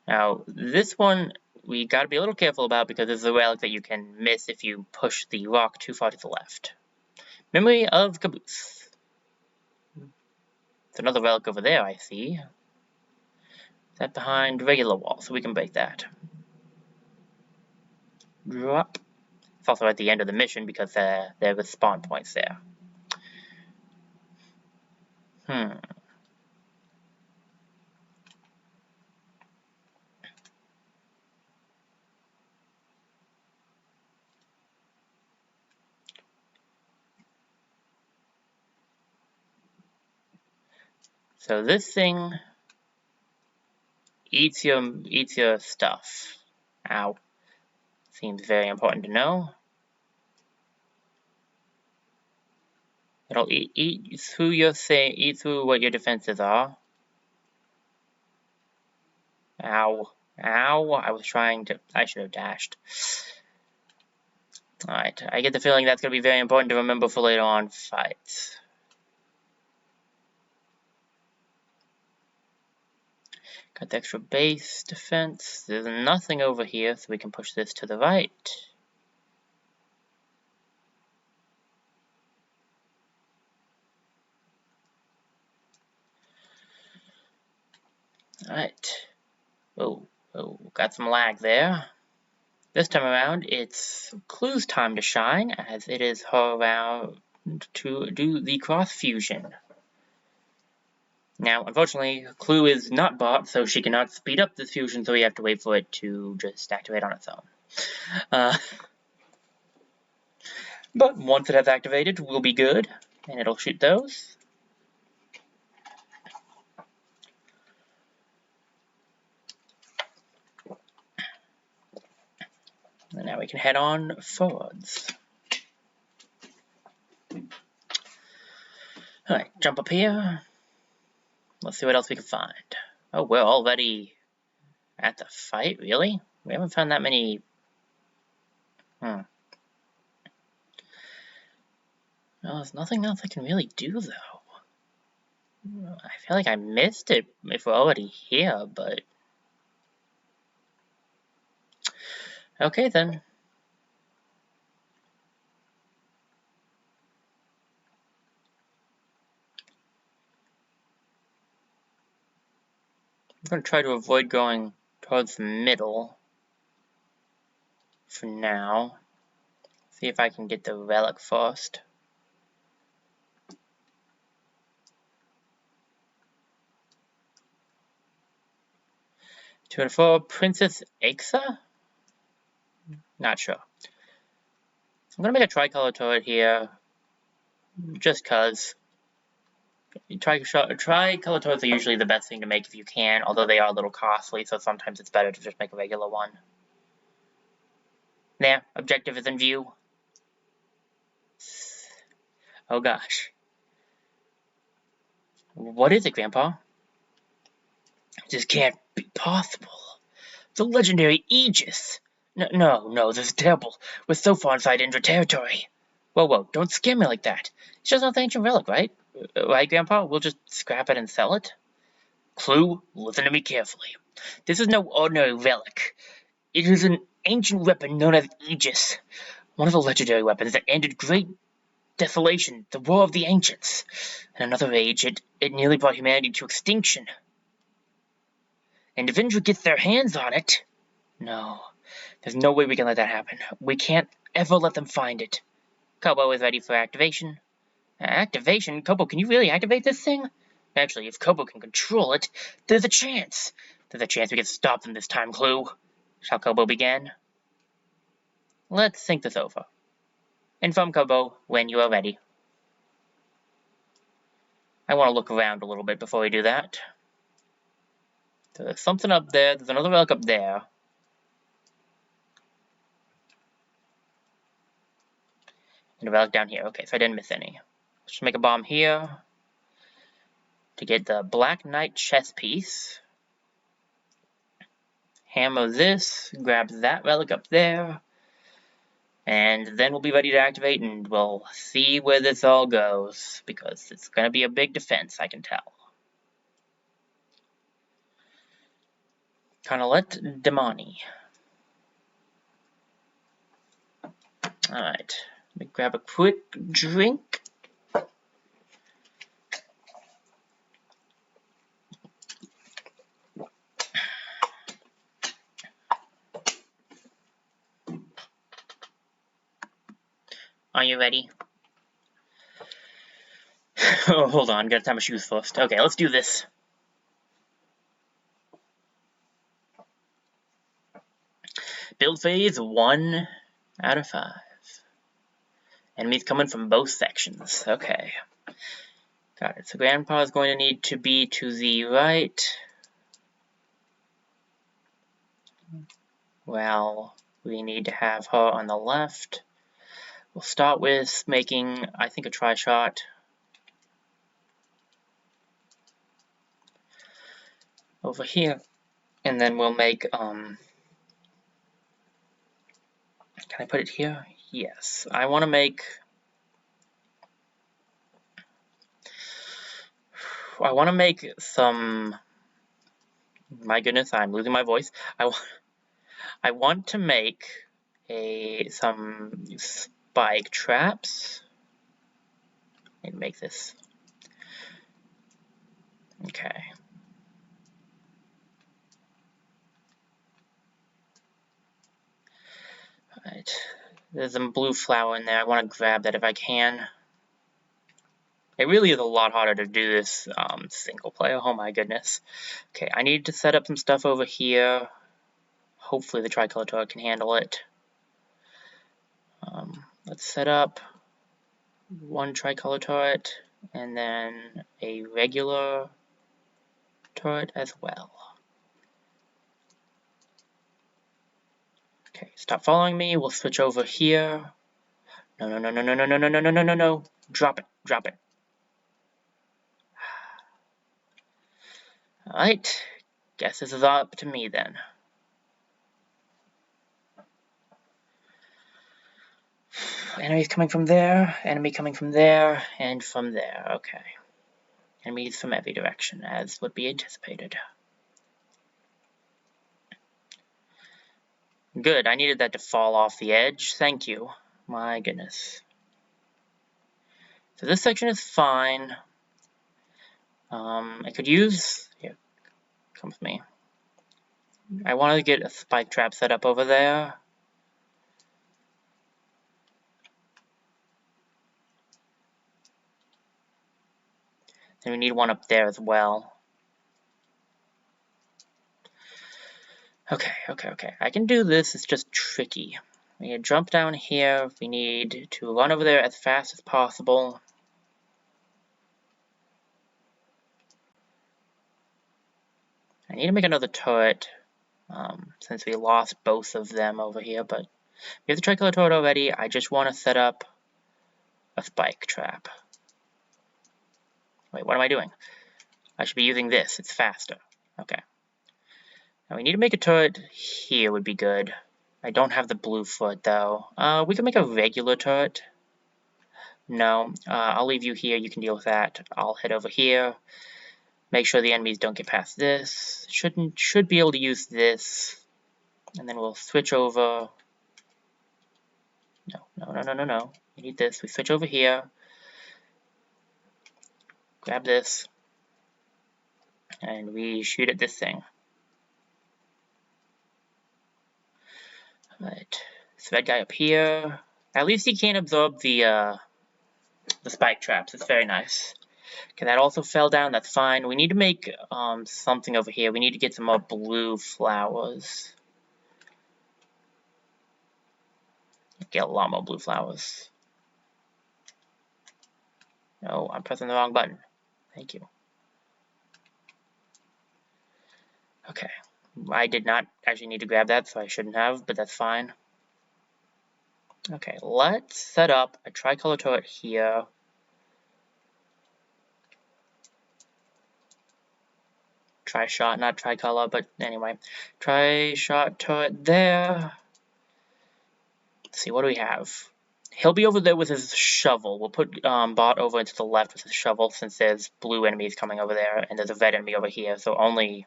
Now this one we gotta be a little careful about because this is a relic that you can miss if you push the rock too far to the left. Memory of Caboose. It's another relic over there, I see. Set behind regular wall, so we can break that. Drop. It's also at the end of the mission because there were spawn points there. So this thing eats your stuff. Ow. Seems very important to know. It'll eat through what your defenses are. Ow. Ow. I should have dashed. Alright, I get the feeling that's going to be very important to remember for later on fights. Got the extra base defense. There's nothing over here, so we can push this to the right. Alright. Oh, got some lag there. This time around, it's Clue's time to shine, as it is her round to do the cross fusion. Now, unfortunately, Clue is not bought, so she cannot speed up this fusion, so we have to wait for it to just activate on its own. But once it has activated, we'll be good, and it'll shoot those. And now we can head on forwards. Alright, jump up here. Let's see what else we can find. Oh, we're already at the fight, really? We haven't found that many... Well, there's nothing else I can really do, though. I feel like I missed it if we're already here, but... Okay, then. I'm going to try to avoid going towards the middle for now. See if I can get the relic first. For Princess Aexa? Not sure. I'm going to make a tricolor turret here, just cause. Tricolor turrets are usually the best thing to make if you can, although they are a little costly, so sometimes it's better to just make a regular one. There, objective is in view. Oh gosh. What is it, Grandpa? This can't be possible. The legendary Aegis! No, this is terrible. We're so far inside Indra territory. Whoa, don't scare me like that. It's just an ancient relic, right? Right, Grandpa? We'll just scrap it and sell it? Clue, listen to me carefully. This is no ordinary relic. It is an ancient weapon known as Aegis, one of the legendary weapons that ended great desolation, the War of the Ancients. In another age, it nearly brought humanity to extinction. And if Indra gets their hands on it... No, there's no way we can let that happen. We can't ever let them find it. Kobo is ready for activation. Activation? Kobo, can you really activate this thing? Actually, if Kobo can control it, there's a chance. There's a chance we can stop them this time, Clue. Shall Kobo begin? Let's think this over. Inform Kobo when you are ready. I want to look around a little bit before we do that. There's something up there. There's another relic up there. And a relic down here. Okay, so I didn't miss any. Let's make a bomb here to get the Black Knight chess piece. Hammer this, grab that relic up there, and then we'll be ready to activate, and we'll see where this all goes, because it's going to be a big defense, I can tell. Carnolet Demani. Alright, let me grab a quick drink. Are you ready? Oh, hold on, gotta tie my shoes first. Okay, let's do this. Build phase 1 out of 5. Enemies coming from both sections. Okay. Got it. So Grandpa is going to need to be to the right. Well, we need to have her on the left. We'll start with making, I think, a tri-shot. Over here. And then we'll make, can I put it here? Yes. I want to make, some, my goodness, I'm losing my voice. I want to make some spike traps. And make this. Okay. Alright. There's some blue flower in there. I want to grab that if I can. It really is a lot harder to do this single player. Oh my goodness. Okay, I need to set up some stuff over here. Hopefully the tricolor turret can handle it. Let's set up one tricolor turret and then a regular turret as well. Okay, stop following me. We'll switch over here. No. Drop it. Alright, guess this is up to me then. Enemies coming from there, enemy coming from there, and from there. Okay. Enemies from every direction, as would be anticipated. Good, I needed that to fall off the edge. Thank you. My goodness. So this section is fine. I could use... Here, come with me. I wanted to get a spike trap set up over there. And we need one up there as well. Okay. I can do this, it's just tricky. We need to jump down here. We need to run over there as fast as possible. I need to make another turret, since we lost both of them over here, but we have the tricolor turret already. I just want to set up a spike trap. Wait, what am I doing? I should be using this. It's faster. Okay. Now we need to make a turret here would be good. I don't have the blue foot, though. We can make a regular turret. No, I'll leave you here. You can deal with that. I'll head over here. Make sure the enemies don't get past this. Should be able to use this. And then we'll switch over. No. We need this. We switch over here. Grab this. And we shoot at this thing. Alright. So that guy up here. At least he can't absorb the spike traps. It's very nice. Okay, that also fell down. That's fine. We need to make something over here. We need to get some more blue flowers. Get a lot more blue flowers. No, I'm pressing the wrong button. Thank you. Okay. I did not actually need to grab that, so I shouldn't have, but that's fine. Okay, let's set up a tricolor turret here. Tri-shot, not tricolor, but anyway. Tri-shot turret there. Let's see, what do we have? He'll be over there with his shovel. We'll put Bot over into the left with his shovel since there's blue enemies coming over there, and there's a red enemy over here, so only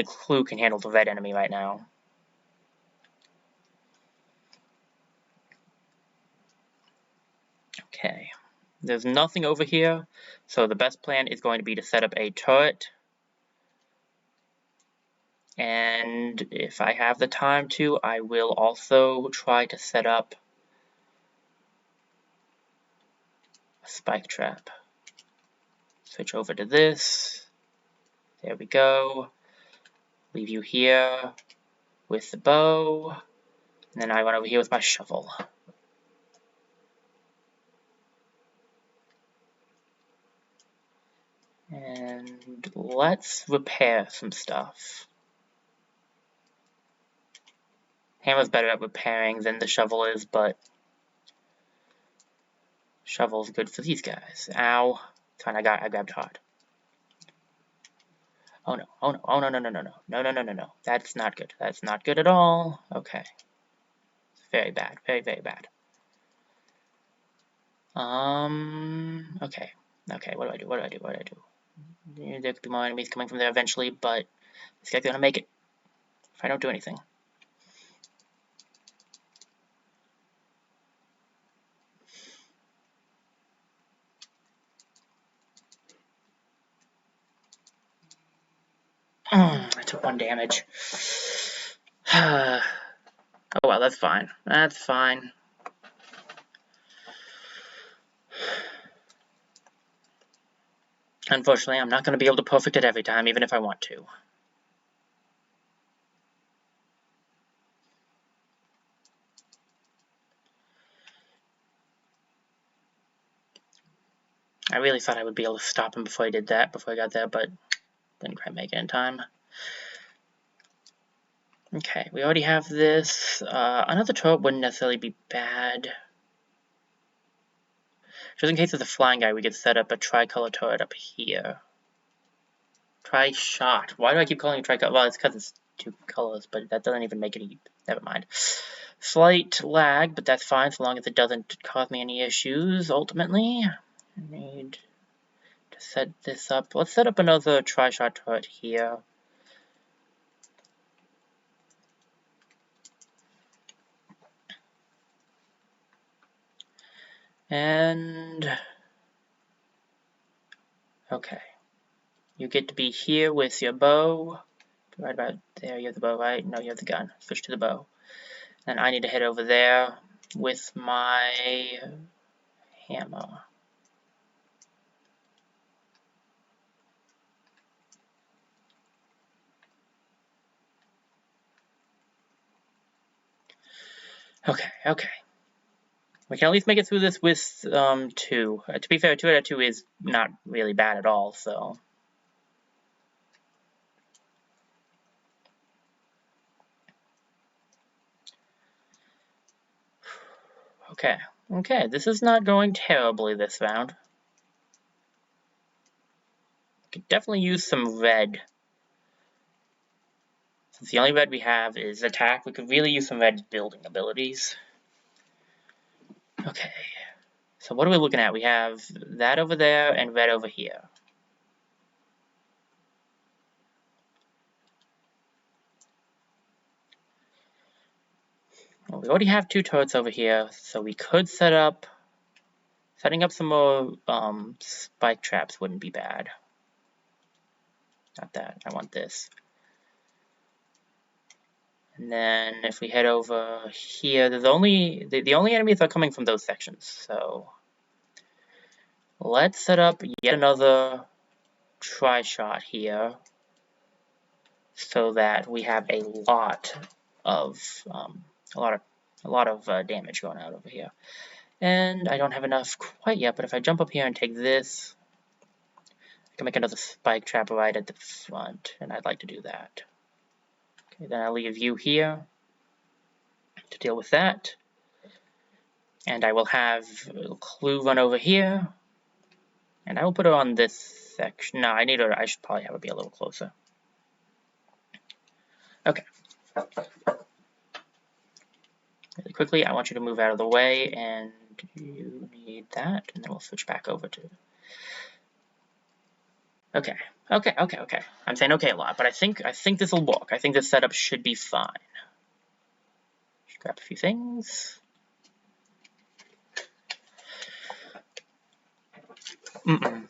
Clue can handle the red enemy right now. Okay. There's nothing over here, so the best plan is going to be to set up a turret. And if I have the time to, I will also try to set up spike trap. Switch over to this. There we go. Leave you here with the bow. And then I run over here with my shovel. And let's repair some stuff. Hammer's better at repairing than the shovel is, but shovel's good for these guys. Ow. It's fine, I grabbed hard. Oh no, oh no, oh no, no, no, no, no, no, no, no, no, no. That's not good. That's not good at all. Okay. Very bad, very, very bad. Okay. Okay, what do I do? What do I do? What do I do? There could be more enemies coming from there eventually, but this guy's gonna make it if I don't do anything. I took 1 damage. Oh well, that's fine. That's fine. Unfortunately, I'm not going to be able to perfect it every time, even if I want to. I really thought I would be able to stop him before I did that, before I got there, but didn't quite make it in time. Okay, we already have this. Another turret wouldn't necessarily be bad. Just in case there's a flying guy, we could set up a tricolor turret up here. Tri-shot. Why do I keep calling it tricolor? Well, it's because it's 2 colors, but that doesn't even make it. Never mind. Slight lag, but that's fine, so long as it doesn't cause me any issues, ultimately. I need to set this up. Let's set up another tri-shot turret here. And okay, you get to be here with your bow. Right about there, you have the bow, right? No, you have the gun. Switch to the bow. And I need to head over there with my hammer. Okay, okay. We can at least make it through this with 2. To be fair, 2 out of 2 is not really bad at all, so. Okay, okay, this is not going terribly this round. Could definitely use some red. Since the only red we have is attack, we could really use some red building abilities. Okay, so what are we looking at? We have that over there and red over here. Well, we already have 2 turrets over here, so we could setting up some more spike traps wouldn't be bad. Not that, I want this. And then if we head over here, there's only the only enemies are coming from those sections. So let's set up yet another tri-shot here, so that we have a lot of damage going out over here. And I don't have enough quite yet, but if I jump up here and take this, I can make another spike trap right at the front, and I'd like to do that. Okay, then I'll leave you here to deal with that. And I will have Clue run over here. And I will put her on this section. No, I should probably have her be a little closer. Okay. Really quickly, I want you to move out of the way, and you need that, and then we'll switch back over to... Okay. I'm saying okay a lot, but I think this will work. I think this setup should be fine. Just grab a few things. Uh-oh.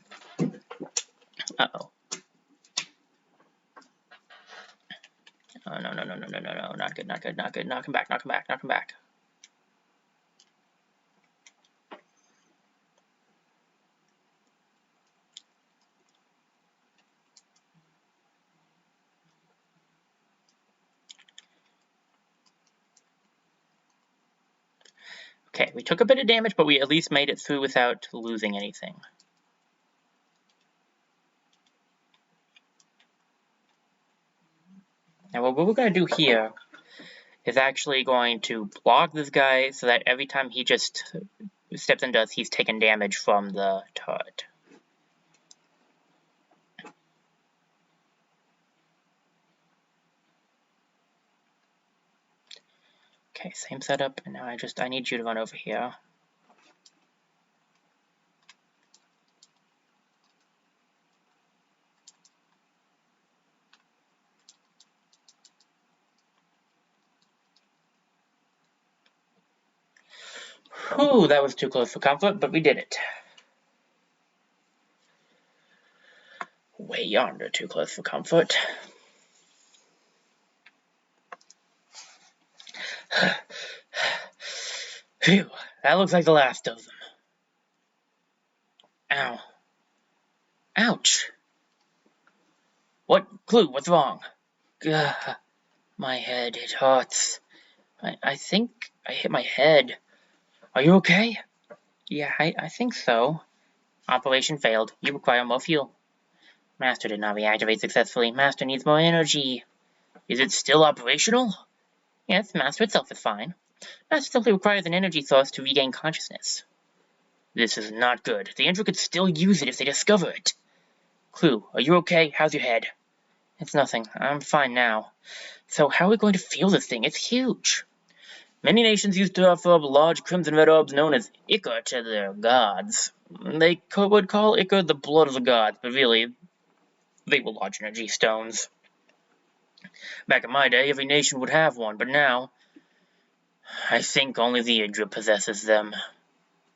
Oh, no, not good. Knock him back. Okay, we took a bit of damage, but we at least made it through without losing anything. Now what we're going to do here is actually going to block this guy so that every time he just steps into us, he's taking damage from the turret. Okay, same setup, and now I need you to run over here. Whew, that was too close for comfort, but we did it. Way yonder too close for comfort. Phew, that looks like the last of them. Ow. Ouch. What? Clue, what's wrong? Gah, my head, it hurts. I think I hit my head. Are you okay? Yeah, I think so. Operation failed. You require more fuel. Master did not reactivate successfully. Master needs more energy. Is it still operational? Yes, Master itself is fine. Master simply requires an energy source to regain consciousness. This is not good. The Android could still use it if they discover it. Clue, are you okay? How's your head? It's nothing. I'm fine now. So how are we going to fuel this thing? It's huge. Many nations used to offer up large crimson red orbs known as ichor to their gods. They would call ichor the blood of the gods, but really, they were large energy stones. Back in my day, every nation would have one, but now, I think only the Indra possesses them.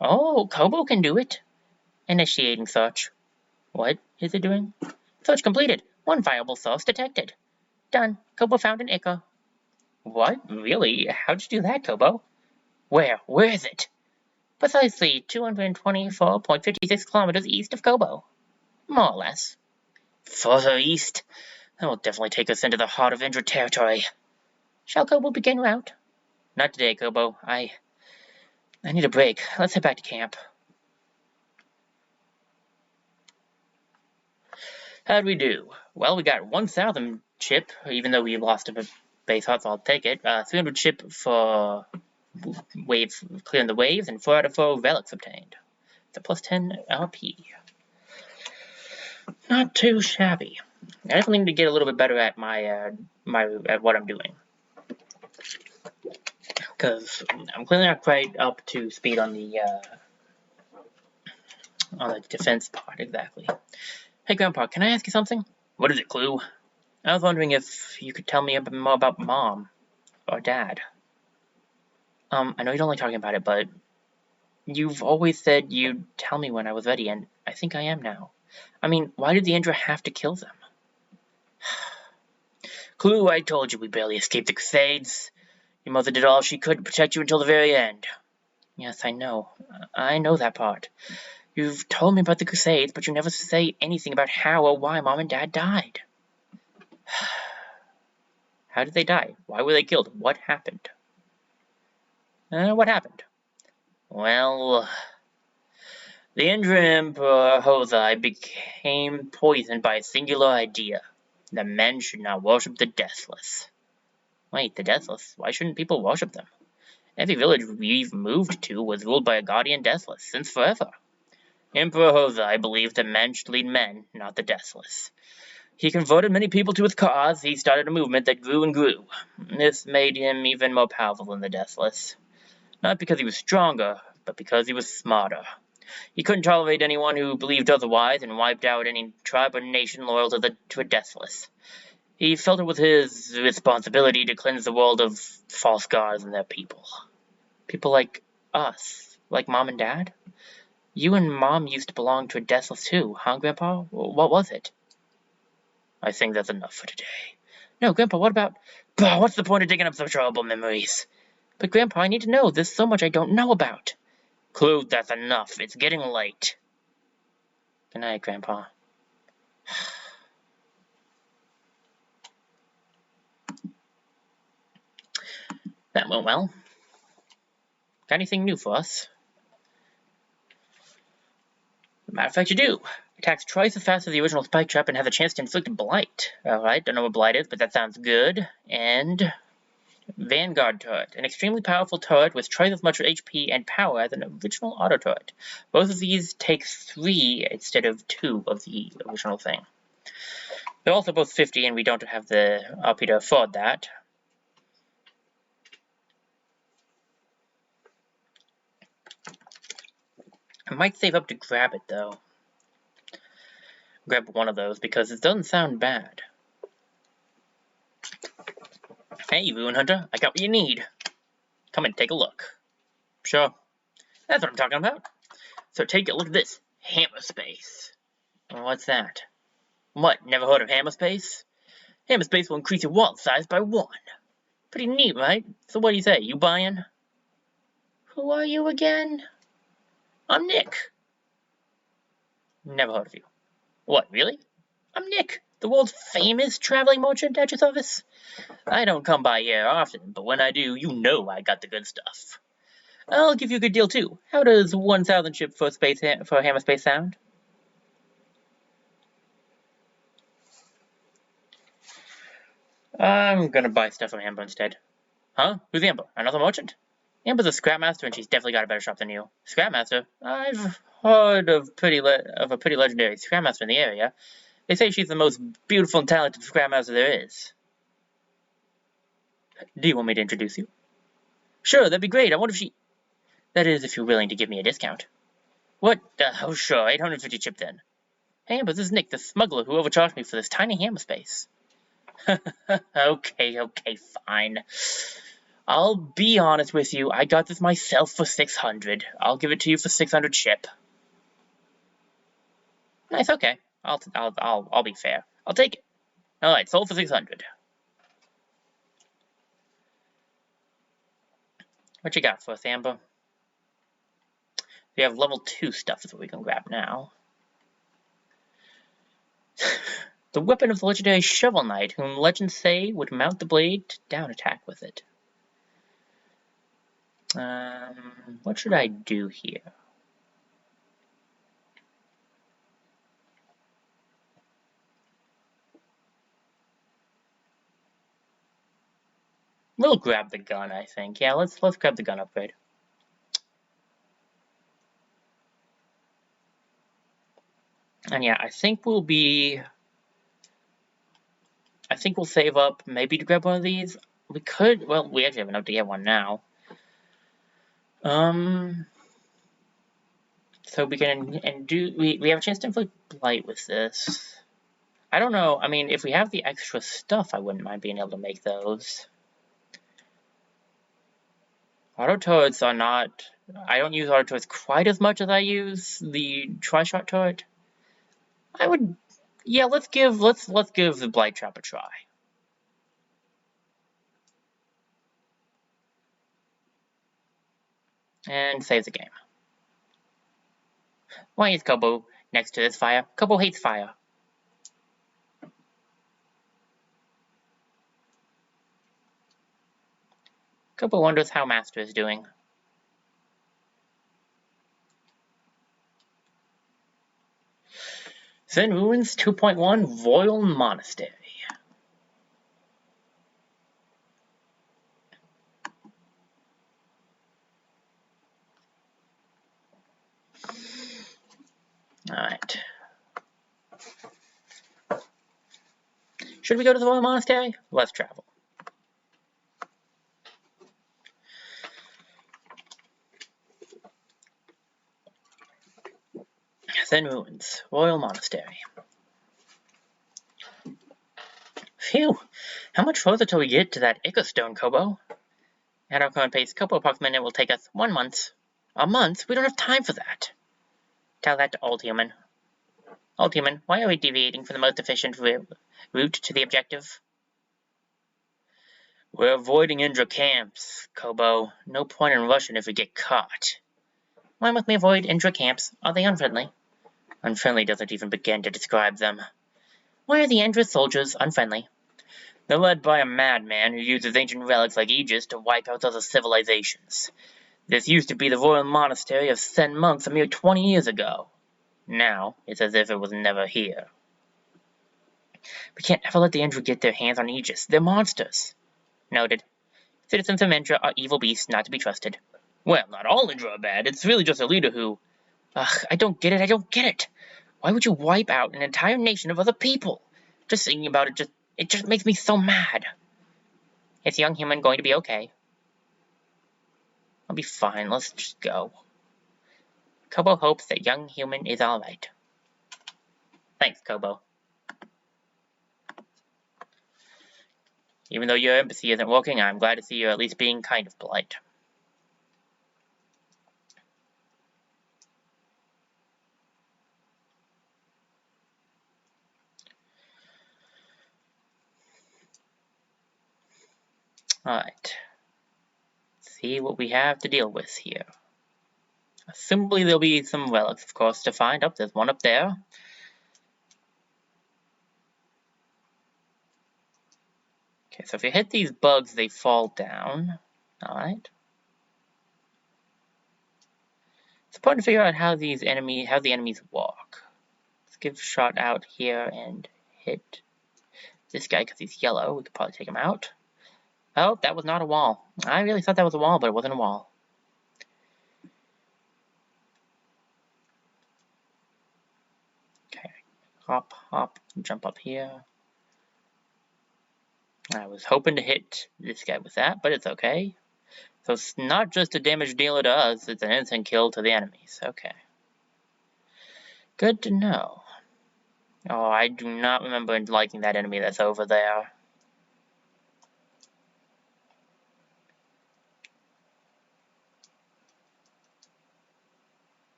Oh, Kobo can do it. Initiating search. What is it doing? Search completed. One viable source detected. Done. Kobo found an ichor. What? Really? How'd you do that, Kobo? Where? Where is it? Precisely 224.56 kilometers east of Kobo. More or less. Further east? That will definitely take us into the heart of Indra territory. Shall Kobo begin route? Not today, Kobo. I need a break. Let's head back to camp. How'd we do? Well, we got 1,000 chip, even though we lost a base heart, so I'll take it. 300 chip for clearing the waves, and 4 out of 4 relics obtained. It's a plus 10 RP. Not too shabby. I definitely need to get a little bit better at at what I'm doing, because I'm clearly not quite up to speed on the defense part exactly. Hey, Grandpa, can I ask you something? What is it, Clue? I was wondering if you could tell me a bit more about Mom or Dad. I know you don't like talking about it, but you've always said you'd tell me when I was ready, and I think I am now. I mean, why did the Indra have to kill them? Clue, I told you we barely escaped the Crusades. Your mother did all she could to protect you until the very end. Yes, I know. I know that part. You've told me about the Crusades, but you never say anything about how or why Mom and Dad died. How did they die? Why were they killed? What happened? What happened? Well, the Indra Emperor Hosei became poisoned by a singular idea, that men should not worship the deathless. Wait, the deathless? Why shouldn't people worship them? Every village we've moved to was ruled by a guardian deathless, since forever. Emperor Hosei believed that men should lead men, not the deathless. He converted many people to his cause. He started a movement that grew and grew. This made him even more powerful than the deathless. Not because he was stronger, but because he was smarter. He couldn't tolerate anyone who believed otherwise, and wiped out any tribe or nation loyal to a deathless. He felt it was his responsibility to cleanse the world of false gods and their people. People like us, like Mom and Dad. You and Mom used to belong to a deathless too, huh, Grandpa? What was it? I think that's enough for today. No, Grandpa, what about... Bah, what's the point of digging up such horrible memories? But, Grandpa, I need to know. There's so much I don't know about. Clue, that's enough. It's getting late. Good night, Grandpa. That went well. Got anything new for us? Matter of fact, you do. Attacks twice as fast as the original spike trap and has a chance to inflict blight. Alright, don't know what blight is, but that sounds good. And Vanguard turret, an extremely powerful turret with twice as much HP and power as an original auto turret. Both of these take 3 instead of 2 of the original thing. They're also both 50, and we don't have the RP to afford that. I might save up to grab it, though. Grab one of those, because it doesn't sound bad. Hey, Ruin Hunter, I got what you need. Come and take a look. Sure. That's what I'm talking about. So take a look at this. Hammer Space. What's that? What, never heard of Hammer Space? Hammer Space will increase your wallet size by 1. Pretty neat, right? So what do you say, you buying? Who are you again? I'm Nick. Never heard of you. What, really? I'm Nick, the world's famous traveling merchant at your service. I don't come by here often, but when I do, you know I got the good stuff. I'll give you a good deal, too. How does 1,000 chip for Hammer Space sound? I'm gonna buy stuff from Amber instead. Huh? Who's Amber? Another merchant? Amber's a scrapmaster, and she's definitely got a better shop than you. Scrapmaster? I've heard of a pretty legendary scrapmaster in the area. They say she's the most beautiful and talented scrapmaster there is. Do you want me to introduce you? Sure, that'd be great. I wonder if she... That is, if you're willing to give me a discount. What? Oh, sure, 850 chip then. Hey, Amber, this is Nick, the smuggler who overcharged me for this tiny hammer space. Okay, fine. I'll be honest with you. I got this myself for 600. I'll give it to you for 600 chip. Nice, okay. I'll be fair. I'll take it. All right, sold for 600. What you got for us, Amber? We have level 2 stuff is what we can grab now. The weapon of the legendary Shovel Knight, whom legends say would mount the blade to down attack with it. What should I do here? We'll grab the gun, I think. Yeah, let's grab the gun upgrade. And yeah, I think we'll save up maybe to grab one of these. We could, well, we actually have enough to get one now. So we can, we have a chance to inflict blight with this. I don't know, I mean, if we have the extra stuff, I wouldn't mind being able to make those. Auto turrets are not, I don't use auto turrets quite as much as I use the tri-shot turret. I would, yeah, let's give the blight trap a try. And save the game. Why is Kobo next to this fire? Kobo hates fire. Kobo wonders how Master is doing. Zen Ruins 2.1 Royal Monastery. Alright. Should we go to the Royal Monastery? Let's travel. Zen Ruins, Royal Monastery. Phew! How much further till we get to that Ica Stone, Kobo? At our current pace, Kobo approximately will take us 1 month. A month? We don't have time for that. Tell that to Old Human. Old Human, why are we deviating from the most efficient route to the objective? We're avoiding Indra camps, Kobo. No point in rushing if we get caught. Why must we avoid Indra camps? Are they unfriendly? Unfriendly doesn't even begin to describe them. Why are the Indra soldiers unfriendly? They're led by a madman who uses ancient relics like Aegis to wipe out other civilizations. This used to be the royal monastery of Sen monks a mere 20 years ago. Now, it's as if it was never here. We can't ever let the Indra get their hands on Aegis. They're monsters. Noted. Citizens of Indra are evil beasts not to be trusted. Well, not all Indra are bad. It's really just a leader who... Ugh, I don't get it. Why would you wipe out an entire nation of other people? Just thinking about it just makes me so mad. Is young human going to be okay? I'll be fine. Let's just go. Kobo hopes that young human is alright. Thanks, Kobo. Even though your empathy isn't working, I'm glad to see you're at least being kind of polite. Alright. See what we have to deal with here. Assumably there'll be some relics, of course, to find. Oh, there's one up there. Okay, so if you hit these bugs, they fall down. Alright. It's important to figure out how the enemies walk. Let's give a shot out here and hit this guy because he's yellow. We could probably take him out. Oh, that was not a wall. I really thought that was a wall, but it wasn't a wall. Okay, hop, jump up here. I was hoping to hit this guy with that, but it's okay. So it's not just a damage dealer to us, it's an instant kill to the enemies. Okay. Good to know. Oh, I do not remember liking that enemy that's over there.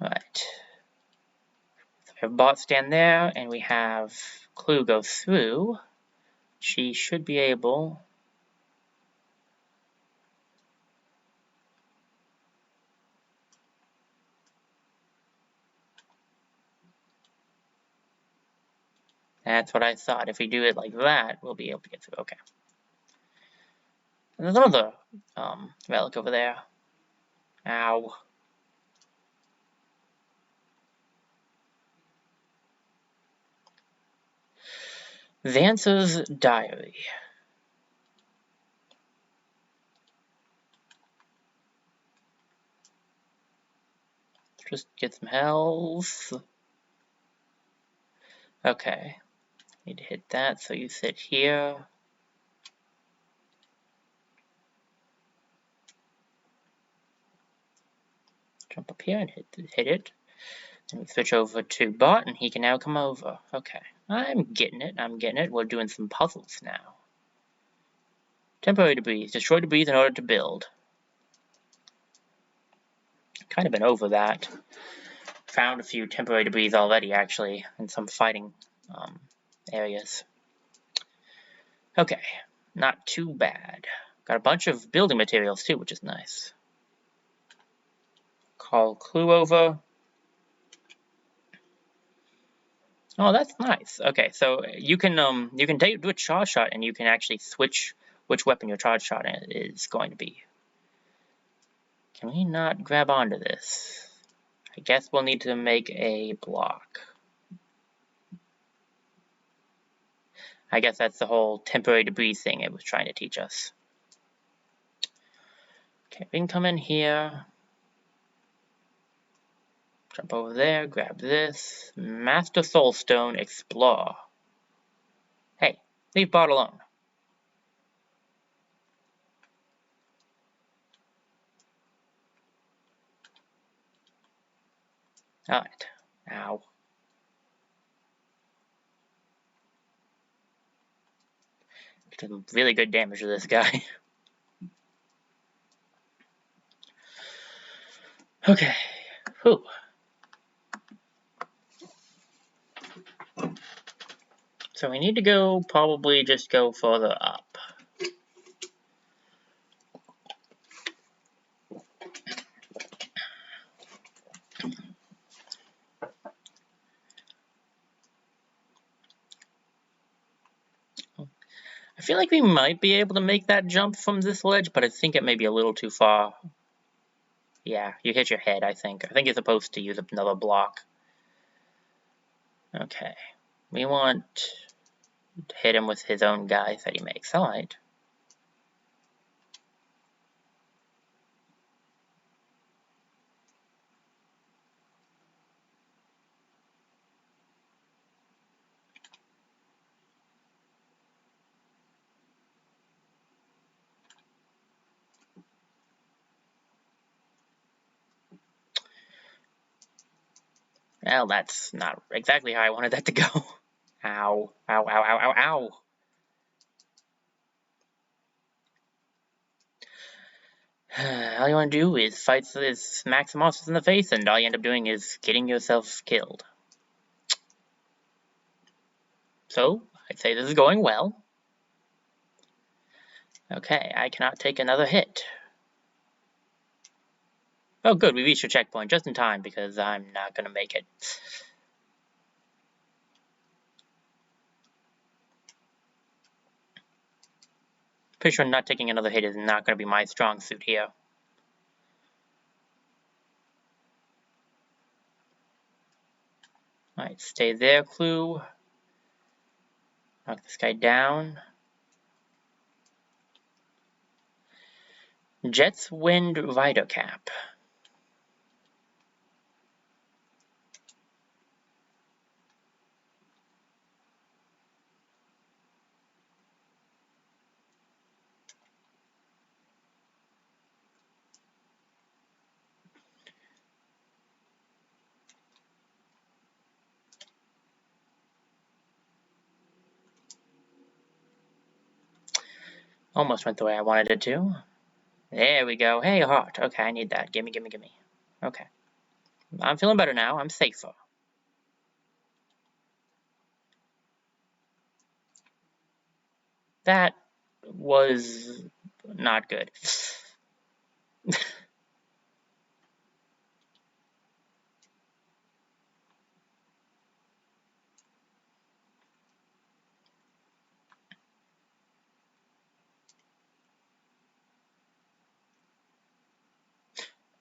Alright. So we have bot stand there, and we have Clue go through. She should be able... That's what I thought. If we do it like that, we'll be able to get through. Okay. And there's another relic over there. Ow. Vance's diary. Just get some health. Okay. Need to hit that, so you sit here. Jump up here and hit it. Then we switch over to bot, and he can now come over. Okay. I'm getting it. We're doing some puzzles now. Temporary debris. Destroy debris in order to build. Kind of been over that. Found a few temporary debris already, actually, in some fighting areas. Okay, not too bad. Got a bunch of building materials too, which is nice. Call Clue over. Oh, that's nice. Okay, so you can do a charge shot, and you can actually switch which weapon your charge shot is going to be. Can we not grab onto this? I guess we'll need to make a block. I guess that's the whole temporary debris thing it was trying to teach us. Okay, we can come in here. Jump over there, grab this. Master Soulstone, explore. Hey, leave bot alone. Alright. Ow. Did some really good damage to this guy. Okay. Whew. So we need to probably just go further up. I feel like we might be able to make that jump from this ledge, but I think it may be a little too far. Yeah, you hit your head, I think. I think you're supposed to use another block. Okay. We want to hit him with his own guys that he makes. Alright. Well, that's not exactly how I wanted that to go. Ow. Ow, ow, ow, ow, ow. All you want to do is fight this smack some monsters in the face, and all you end up doing is getting yourself killed. So, I'd say this is going well. Okay, I cannot take another hit. Oh good, we reached a checkpoint just in time, because I'm not gonna make it. Pretty sure not taking another hit is not gonna be my strong suit here. Alright, stay there, Clue. Knock this guy down. Jet's Wind Rider Cap. Almost went the way I wanted it to. There we go. Hey, heart. Okay, I need that. Gimme, gimme, gimme. Okay. I'm feeling better now. I'm safer. That was not good.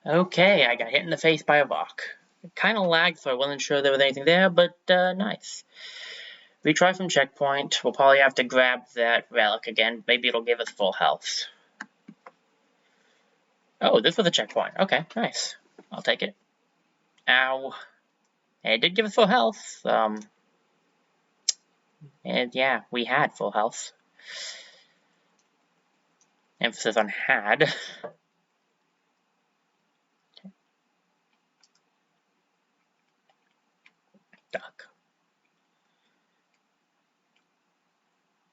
Okay, I got hit in the face by a rock. It kind of lagged, so I wasn't sure there was anything there, but nice. Retry from checkpoint. We'll probably have to grab that relic again. Maybe it'll give us full health. Oh, this was a checkpoint. Okay, nice. I'll take it. Ow. And it did give us full health. And yeah, we had full health. Emphasis on had. Duck.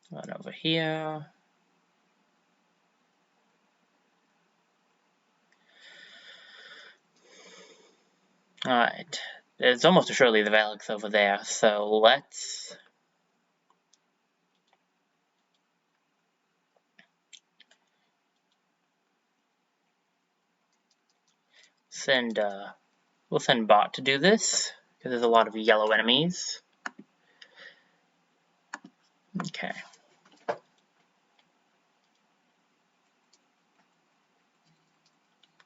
Run over here. Alright. There's almost surely the relics over there, so let's we'll send bot to do this, because there's a lot of yellow enemies. Okay.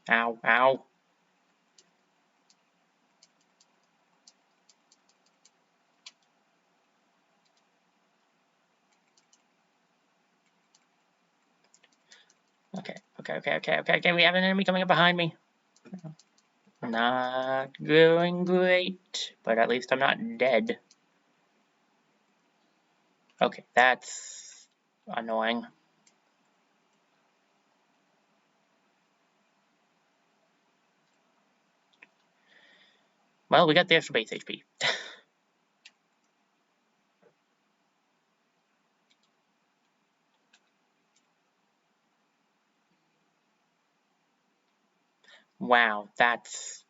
Ow, ow. Okay, we have an enemy coming up behind me. Not going great, but at least I'm not dead. Okay, that's annoying. Well, we got the extra base HP. Wow, that's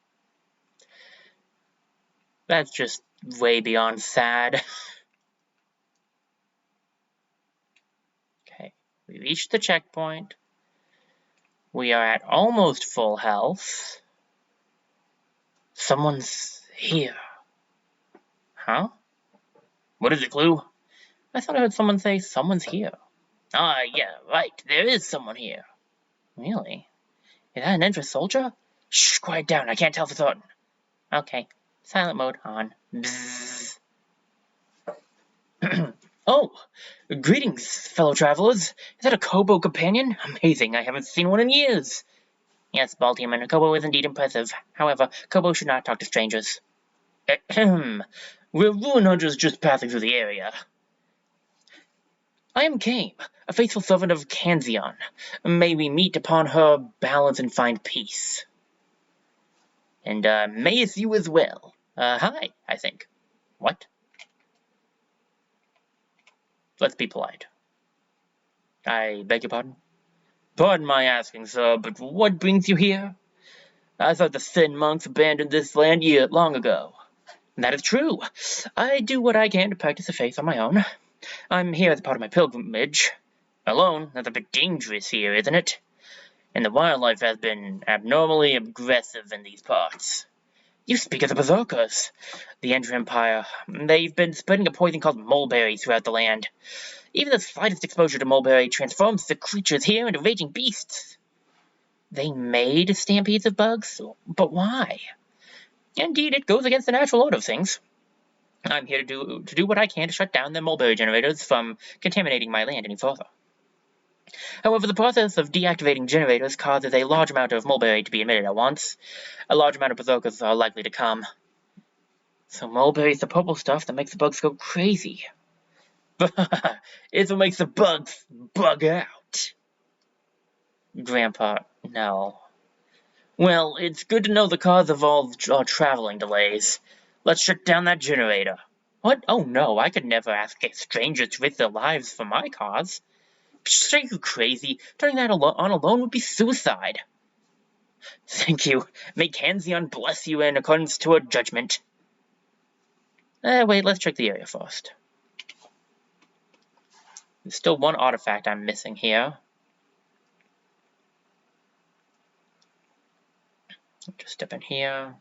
just way beyond sad. Okay, we reached the checkpoint. We are at almost full health. Someone's here. Huh? What is it, Clue? I thought I heard someone say someone's here. Ah, yeah, right. There is someone here. Really? Is that an Endress soldier? Shh, quiet down. I can't tell for certain. Okay. Silent mode on. Bzzz. Oh! Greetings, fellow travelers. Is that a Kobo companion? Amazing. I haven't seen one in years. Yes, bald human. Kobo is indeed impressive. However, Kobo should not talk to strangers. Ahem. We're ruin hunters just passing through the area. I am Kame, a faithful servant of Kanzion. May we meet upon her balance and find peace. And, mayest you as well. Hi, I think. What? Let's be polite. I beg your pardon? Pardon my asking, sir, but what brings you here? I thought the Thin monks abandoned this land long ago. That is true. I do what I can to practice the faith on my own. I'm here as part of my pilgrimage. Alone, that's a bit dangerous here, isn't it? And the wildlife has been abnormally aggressive in these parts. You speak of the Berserkers. The Ender Empire. They've been spreading a poison called mulberry throughout the land. Even the slightest exposure to mulberry transforms the creatures here into raging beasts. They made stampedes of bugs? But why? Indeed, it goes against the natural order of things. I'm here to do what I can to shut down the mulberry generators from contaminating my land any further. However, the process of deactivating generators causes a large amount of mulberry to be emitted at once. A large amount of berserkers are likely to come. So mulberry is the purple stuff that makes the bugs go crazy. It's what makes the bugs bug out. Grandpa, no. Well, it's good to know the cause of all our traveling delays. Let's shut down that generator. What? Oh no, I could never ask a stranger to risk their lives for my cause. Are you crazy? Turning that on alone would be suicide. Thank you. May Kanzion bless you in accordance to her judgment. Wait, let's check the area first. There's still one artifact I'm missing here. Just step in here.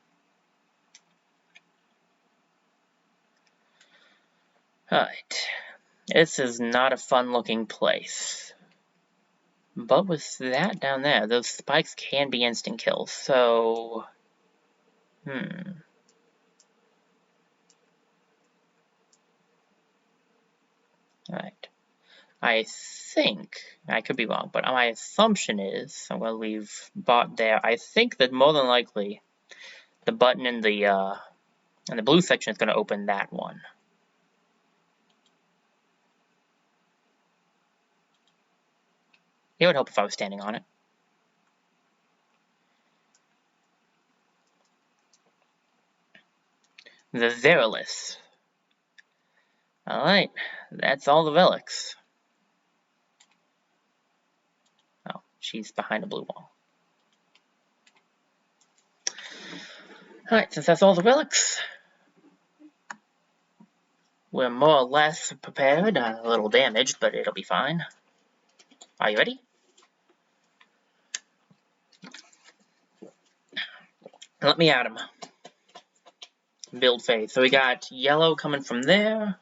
Alright. This is not a fun-looking place. But with that down there, those spikes can be instant kills, so... Alright. I think, I could be wrong, but my assumption is, I'm going to leave bot there, I think that more than likely, the button in the blue section is going to open that one. It would help if I was standing on it. The Verilis. Alright, that's all the relics. Oh, she's behind a blue wall. Alright, since that's all the relics, we're more or less prepared. A little damaged, but it'll be fine. Are you ready? Let me at him. Build phase. So we got yellow coming from there,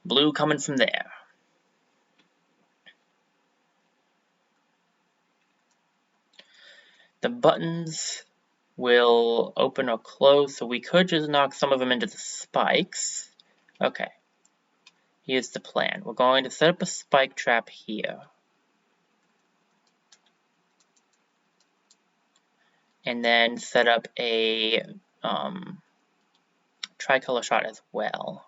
blue coming from there. The buttons will open or close, so we could just knock some of them into the spikes. Okay. Here's the plan. We're going to set up a spike trap here. And then set up a tricolor shot as well.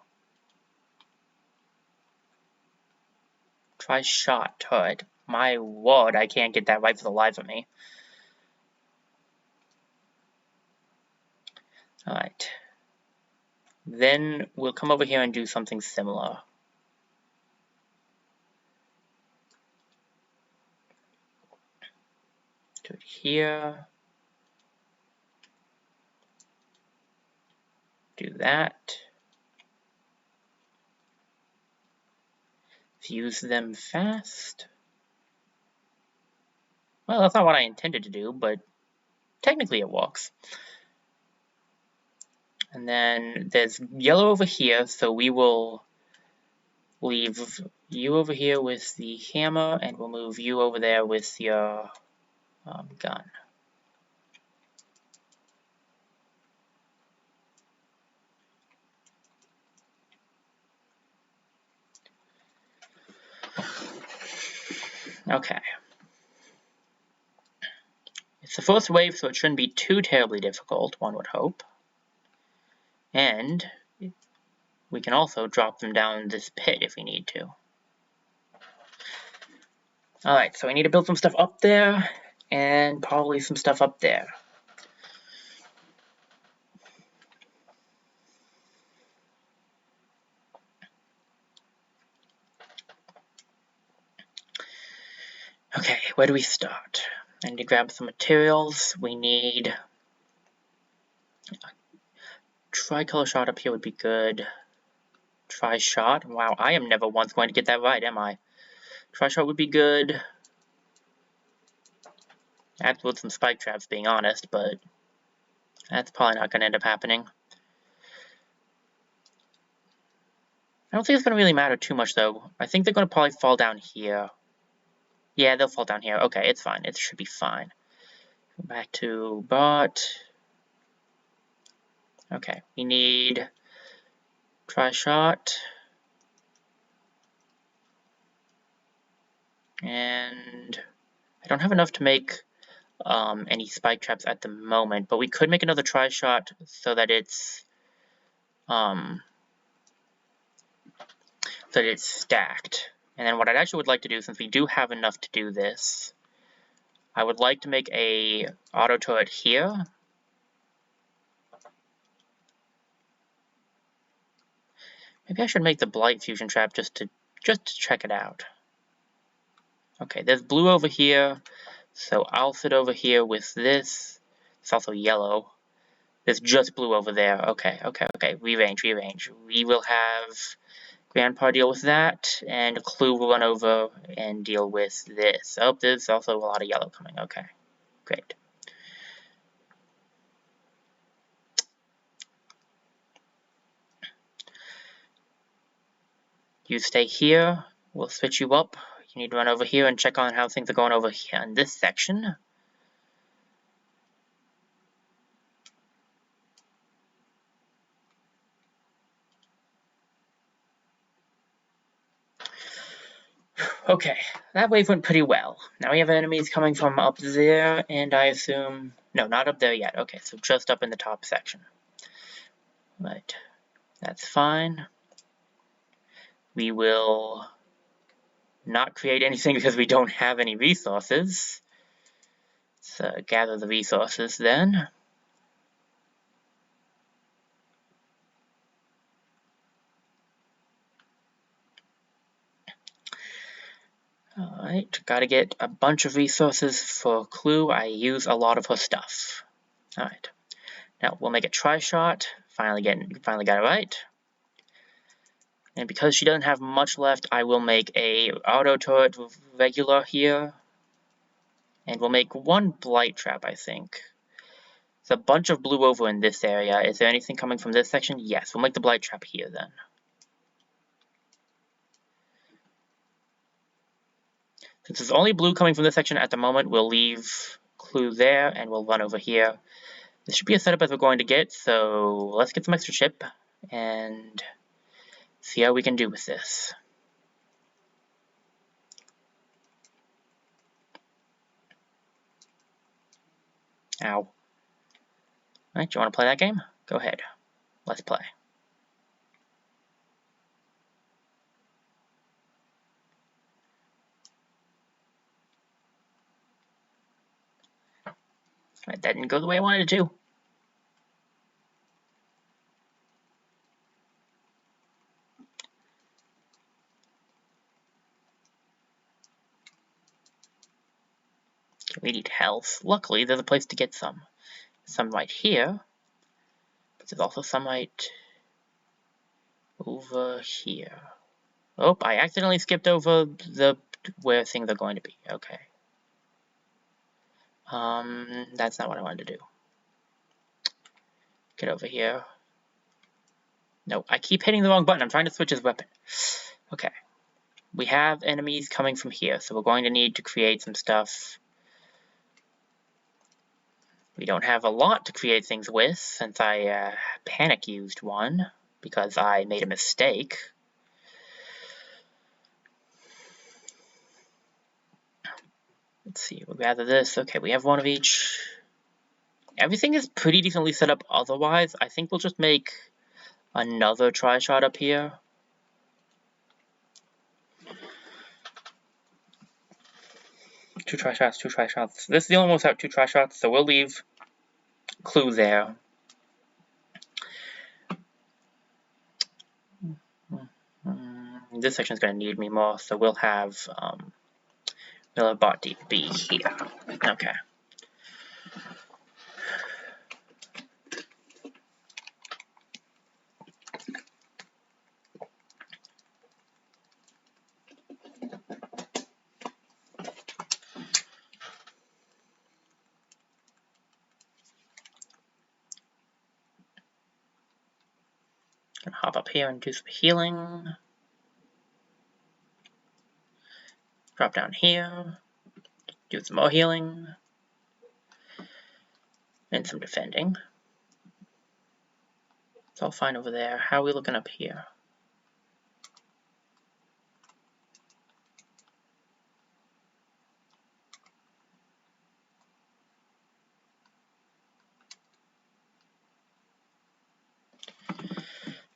Tri-shot turret. My word, I can't get that right for the life of me. Alright. Then we'll come over here and do something similar. Do it here. Do that. Fuse them fast. Well, that's not what I intended to do, but technically it works. And then there's yellow over here, so we will leave you over here with the hammer, and we'll move you over there with your gun. Okay. It's the first wave, so it shouldn't be too terribly difficult, one would hope. And we can also drop them down this pit if we need to. Alright, so we need to build some stuff up there, and probably some stuff up there. Okay, where do we start? I need to grab some materials. We need a tricolor shot up here would be good. Tri-shot? Wow, I am never once going to get that right, am I? Tri-shot would be good. I have to build some spike traps, being honest, but that's probably not going to end up happening. I don't think it's going to really matter too much, though. I think they're going to probably fall down here. Yeah, they'll fall down here. Okay, it's fine. It should be fine. Go back to bot. Okay, we need tri-shot. And I don't have enough to make any spike traps at the moment, but we could make another tri-shot so that it's stacked. And then what I actually would like to do, since we do have enough to do this, I would like to make a auto turret here. Maybe I should make the blight fusion trap just to check it out. Okay, there's blue over here, so I'll sit over here with this. It's also yellow. There's just blue over there. Okay. Rearrange. We will have Grandpa deal with that, and Clue will run over and deal with this. Oh, there's also a lot of yellow coming. Okay, great. You stay here. We'll switch you up. You need to run over here and check on how things are going over here in this section. Okay, that wave went pretty well. Now we have enemies coming from up there, and I assume... No, not up there yet. Okay, so just up in the top section. Right, that's fine. We will not create anything because we don't have any resources. So gather the resources then. Alright, gotta get a bunch of resources for Clue. I use a lot of her stuff. Alright, now we'll make a tri-shot. Finally got it right. And because she doesn't have much left, I will make a auto turret regular here. And we'll make one blight trap, I think. There's a bunch of blue over in this area. Is there anything coming from this section? Yes, we'll make the blight trap here then. Since there's only blue coming from this section at the moment, we'll leave Clue there and we'll run over here. This should be a setup as we're going to get, so let's get some extra chip and see how we can do with this. Ow. Alright, do you want to play that game? Go ahead. Let's play. Alright, that didn't go the way I wanted it to. We need health. Luckily, there's a place to get some. Some right here. But there's also some right over here. Oh, I accidentally skipped over where things are going to be. Okay. That's not what I wanted to do. Get over here. No, I keep hitting the wrong button. I'm trying to switch his weapon. Okay. We have enemies coming from here, so we're going to need to create some stuff. We don't have a lot to create things with, since I panic used one, because I made a mistake. Let's see, we'll gather this. Okay, we have one of each. Everything is pretty decently set up otherwise. I think we'll just make another tri-shot up here. Two tri-shots, two tri-shots. This is the only one without two tri-shots, so we'll leave clue there. This section is going to need me more, so we'll have bot DB here. Okay. Gonna hop up here and do some healing. Drop down here. Do some more healing. And some defending. It's all fine over there. How are we looking up here?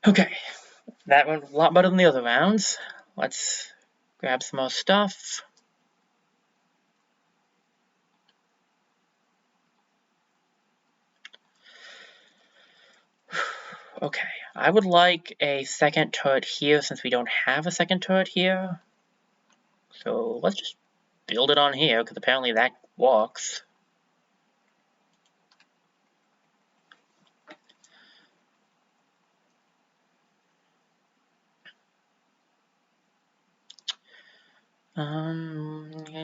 Okay, that went a lot better than the other rounds. Let's grab some more stuff. Okay, I would like a second turret here since we don't have a second turret here. So let's just build it on here because apparently that works.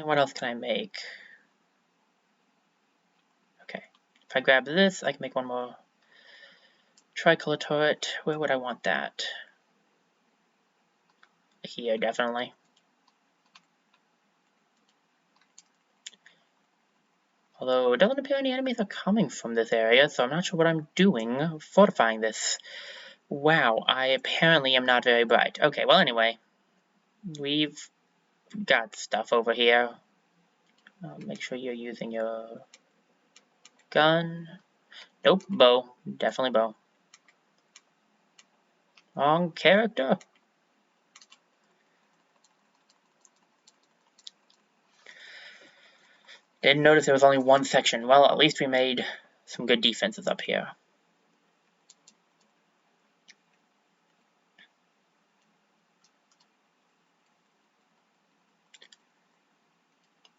What else can I make? Okay, if I grab this, I can make one more tricolor turret. Where would I want that? Here, definitely. Although it doesn't appear any enemies are coming from this area, so I'm not sure what I'm doing fortifying this. Wow, I apparently am not very bright. Okay, well anyway, we've got stuff over here. Make sure you're using your gun. Nope, bow. Definitely bow. Wrong character. Didn't notice there was only one section. Well, at least we made some good defenses up here.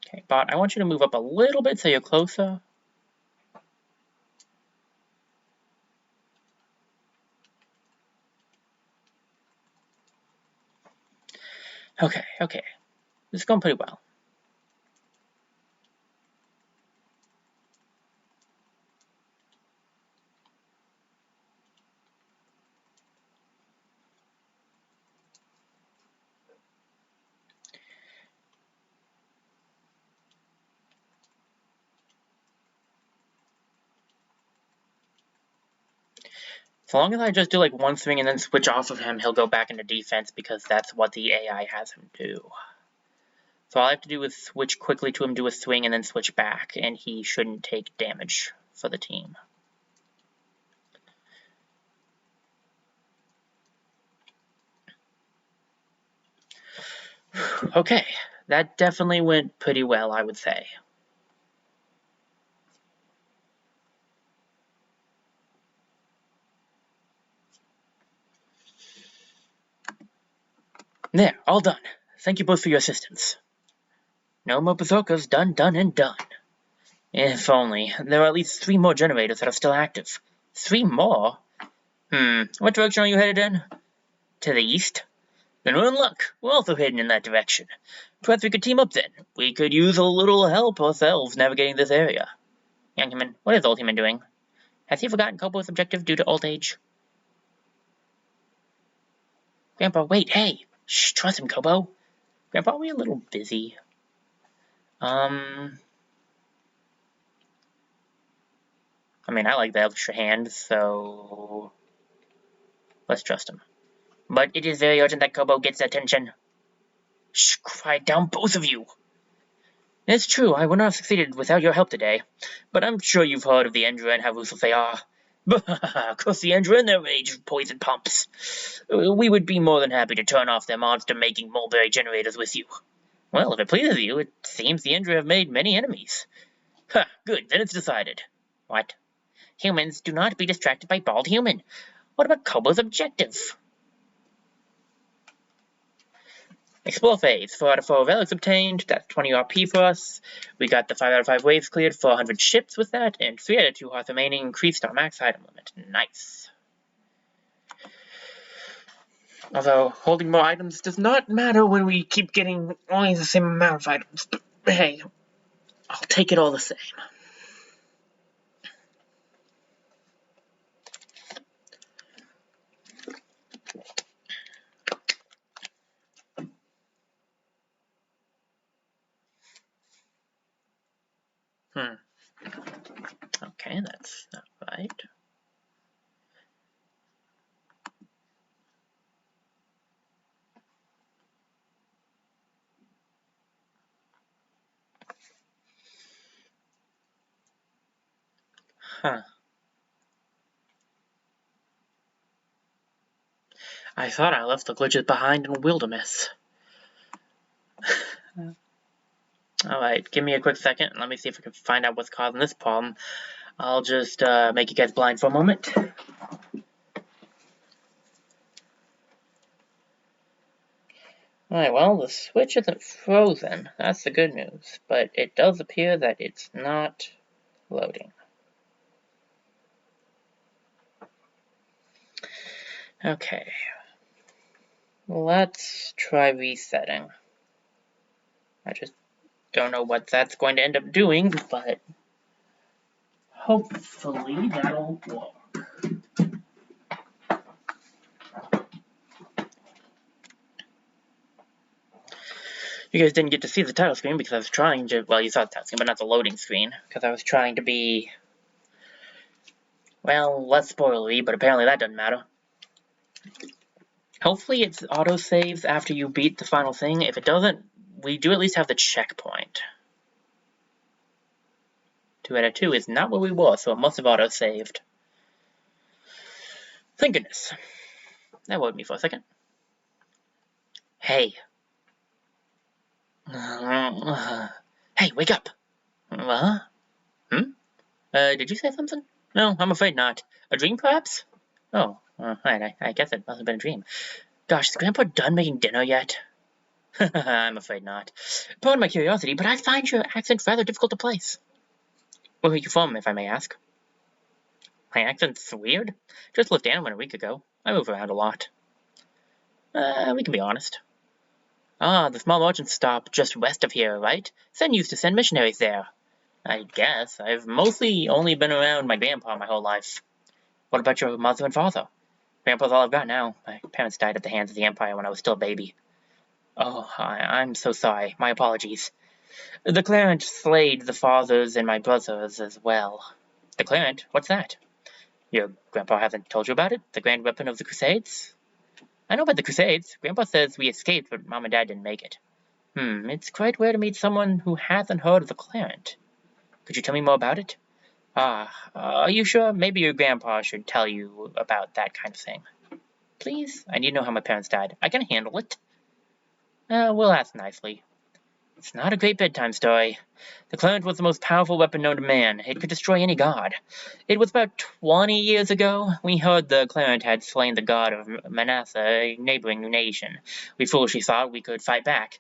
Okay, bot, I want you to move up a little bit so you're closer. Okay. This is going pretty well. As long as I just do like one swing and then switch off of him, he'll go back into defense because that's what the AI has him do. So all I have to do is switch quickly to him, do a swing, and then switch back, and he shouldn't take damage for the team. Okay, that definitely went pretty well, I would say. There, all done. Thank you both for your assistance. No more berserkers, done, and done. If only. There are at least 3 more generators that are still active. 3 more? What direction are you headed in? To the east? Then we're in luck. We're also heading in that direction. Perhaps we could team up then. We could use a little help ourselves navigating this area. Young human, what is old human doing? Has he forgotten Kobo's objective due to old age? Grandpa, wait, hey! Shh, trust him, Kobo. Grandpa, are we a little busy? I mean, I like the extra hand, so let's trust him. But it is very urgent that Kobo gets attention. Shh, quiet down, both of you. It's true, I would not have succeeded without your help today. But I'm sure you've heard of the Endra and how ruthless they are. Curse the Endra and their rage of poison pumps. We would be more than happy to turn off their monster-making mulberry generators with you. Well, if it pleases you, it seems the Endra have made many enemies. Ha, good, then it's decided. What? Humans, do not be distracted by bald human. What about Kobo's objective? Explore phase. 4 out of 4 relics obtained. That's 20 RP for us. We got the 5 out of 5 waves cleared, 400 ships with that, and 3 out of 2 hearts remaining increased our max item limit. Nice. Although, holding more items does not matter when we keep getting only the same amount of items. But hey, I'll take it all the same. Okay, that's not right. Huh. I thought I left the glitches behind in Wilderness. Alright, give me a quick second. Let me see if I can find out what's causing this problem. I'll just make you guys blind for a moment. Alright, well, the switch isn't frozen. That's the good news. But it does appear that it's not loading. Okay. Let's try resetting. I just don't know what that's going to end up doing, but hopefully that'll work. You guys didn't get to see the title screen because I was trying to, well, you saw the title screen, but not the loading screen, because I was trying to be, well, less spoilery, but apparently that doesn't matter. Hopefully it's auto-saves after you beat the final thing. If it doesn't, we do at least have the checkpoint. 2 out of 2 is not where we were, so it must have auto-saved. Thank goodness. That worried me for a second. Hey. Hey, wake up! Did you say something? No, I'm afraid not. A dream, perhaps? Oh, right, I guess it must have been a dream. Gosh, is Grandpa done making dinner yet? I'm afraid not. Pardon my curiosity, but I find your accent rather difficult to place. Where are you from, if I may ask? My accent's weird? Just left Anna a week ago. I move around a lot. We can be honest. Ah, the small merchant stop just west of here, right? Sen used to send missionaries there. I guess. I've mostly only been around my grandpa my whole life. What about your mother and father? Grandpa's all I've got now. My parents died at the hands of the Empire when I was still a baby. Oh, I'm so sorry. My apologies. The Clarent slayed the fathers and my brothers as well. The Clarent? What's that? Your grandpa hasn't told you about it? The grand weapon of the Crusades? I know about the Crusades. Grandpa says we escaped, but Mom and Dad didn't make it. It's quite rare to meet someone who hasn't heard of the Clarent. Could you tell me more about it? Are you sure? Maybe your grandpa should tell you about that kind of thing. Please? I need to know how my parents died. I can handle it. We'll ask nicely. It's not a great bedtime story. The Clarent was the most powerful weapon known to man. It could destroy any god. It was about 20 years ago. We heard the Clarent had slain the god of Manasseh, a neighboring nation. We foolishly thought we could fight back.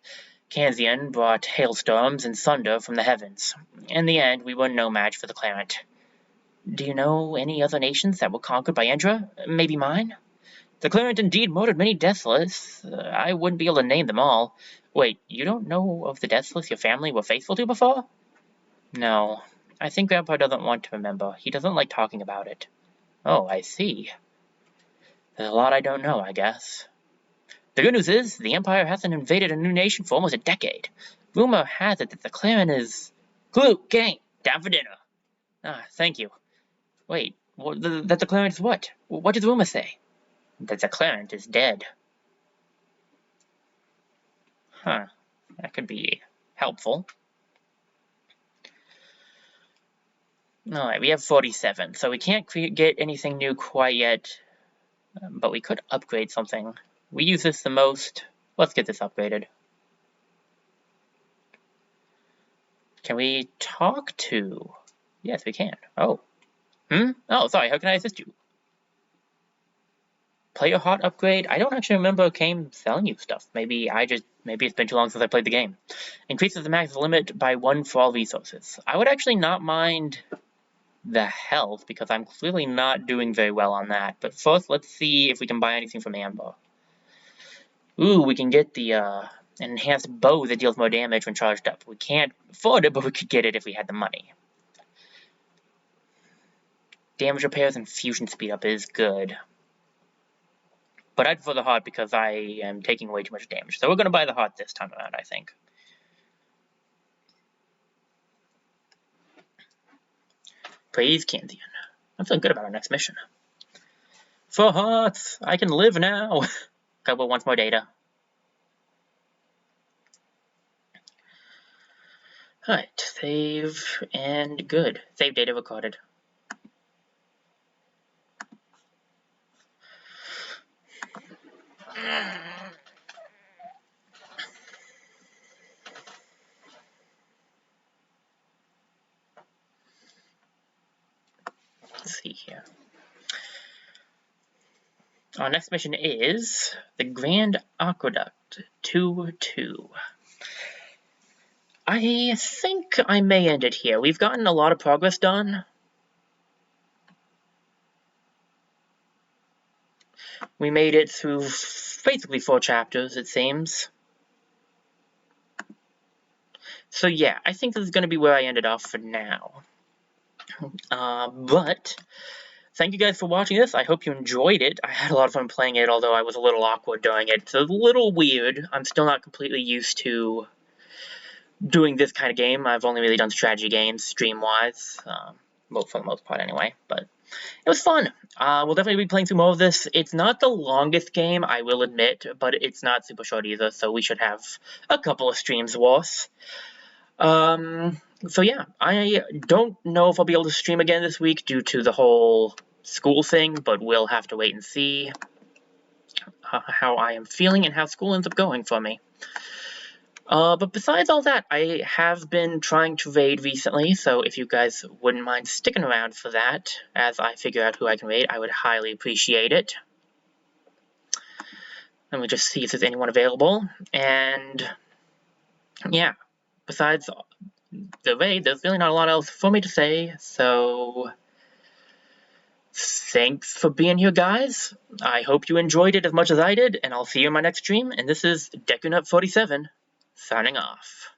Kanzian brought hailstorms and thunder from the heavens. In the end, we were no match for the Clarent. Do you know any other nations that were conquered by Endra? Maybe mine? The Clarent indeed murdered many deathless. I wouldn't be able to name them all. Wait, you don't know of the deathless your family were faithful to before? No. I think Grandpa doesn't want to remember. He doesn't like talking about it. Oh, I see. There's a lot I don't know, I guess. The good news is, the Empire hasn't invaded a new nation for almost a decade. Rumor has it that the clan is... Clue, gang, down for dinner. Ah, thank you. Wait, that the clan is what? What did the rumor say? That the clan is dead. Huh, that could be helpful. Alright, we have 47, so we can't get anything new quite yet, but we could upgrade something. We use this the most. Let's get this upgraded. Can we talk to... Yes, we can. Oh. Oh, sorry, how can I assist you? Player hot upgrade? I don't actually remember Kame selling you stuff. Maybe it's been too long since I played the game. Increases the max limit by 1 for all resources. I would actually not mind the health, because I'm clearly not doing very well on that. But first, let's see if we can buy anything from Amber. Ooh, we can get the an enhanced bow that deals more damage when charged up. We can't afford it, but we could get it if we had the money. Damage repairs and fusion speed up is good. But I'd prefer the heart because I am taking way too much damage. So we're going to buy the heart this time around, I think. Praise Canthian. I'm feeling good about our next mission. 4 hearts! I can live now! Couple wants more data. Alright, save and good. Save data recorded. Let's see here. Our next mission is the Grand Aqueduct 2-2. I think I may end it here. We've gotten a lot of progress done. We made it through basically 4 chapters, it seems. So yeah, I think this is going to be where I ended off for now. But thank you guys for watching this. I hope you enjoyed it. I had a lot of fun playing it, although I was a little awkward doing it. It's a little weird. I'm still not completely used to doing this kind of game. I've only really done strategy games, stream-wise. Well, for the most part anyway. But it was fun. We'll definitely be playing through more of this. It's not the longest game, I will admit, but it's not super short either, so we should have a couple of streams worth. So yeah, I don't know if I'll be able to stream again this week due to the whole school thing, but we'll have to wait and see how I am feeling and how school ends up going for me. But besides all that, I have been trying to raid recently, so if you guys wouldn't mind sticking around for that, as I figure out who I can raid, I would highly appreciate it. Let me just see if there's anyone available, and yeah, besides the raid, there's really not a lot else for me to say, so thanks for being here, guys. I hope you enjoyed it as much as I did, and I'll see you in my next stream, and this is Dekunut47, signing off.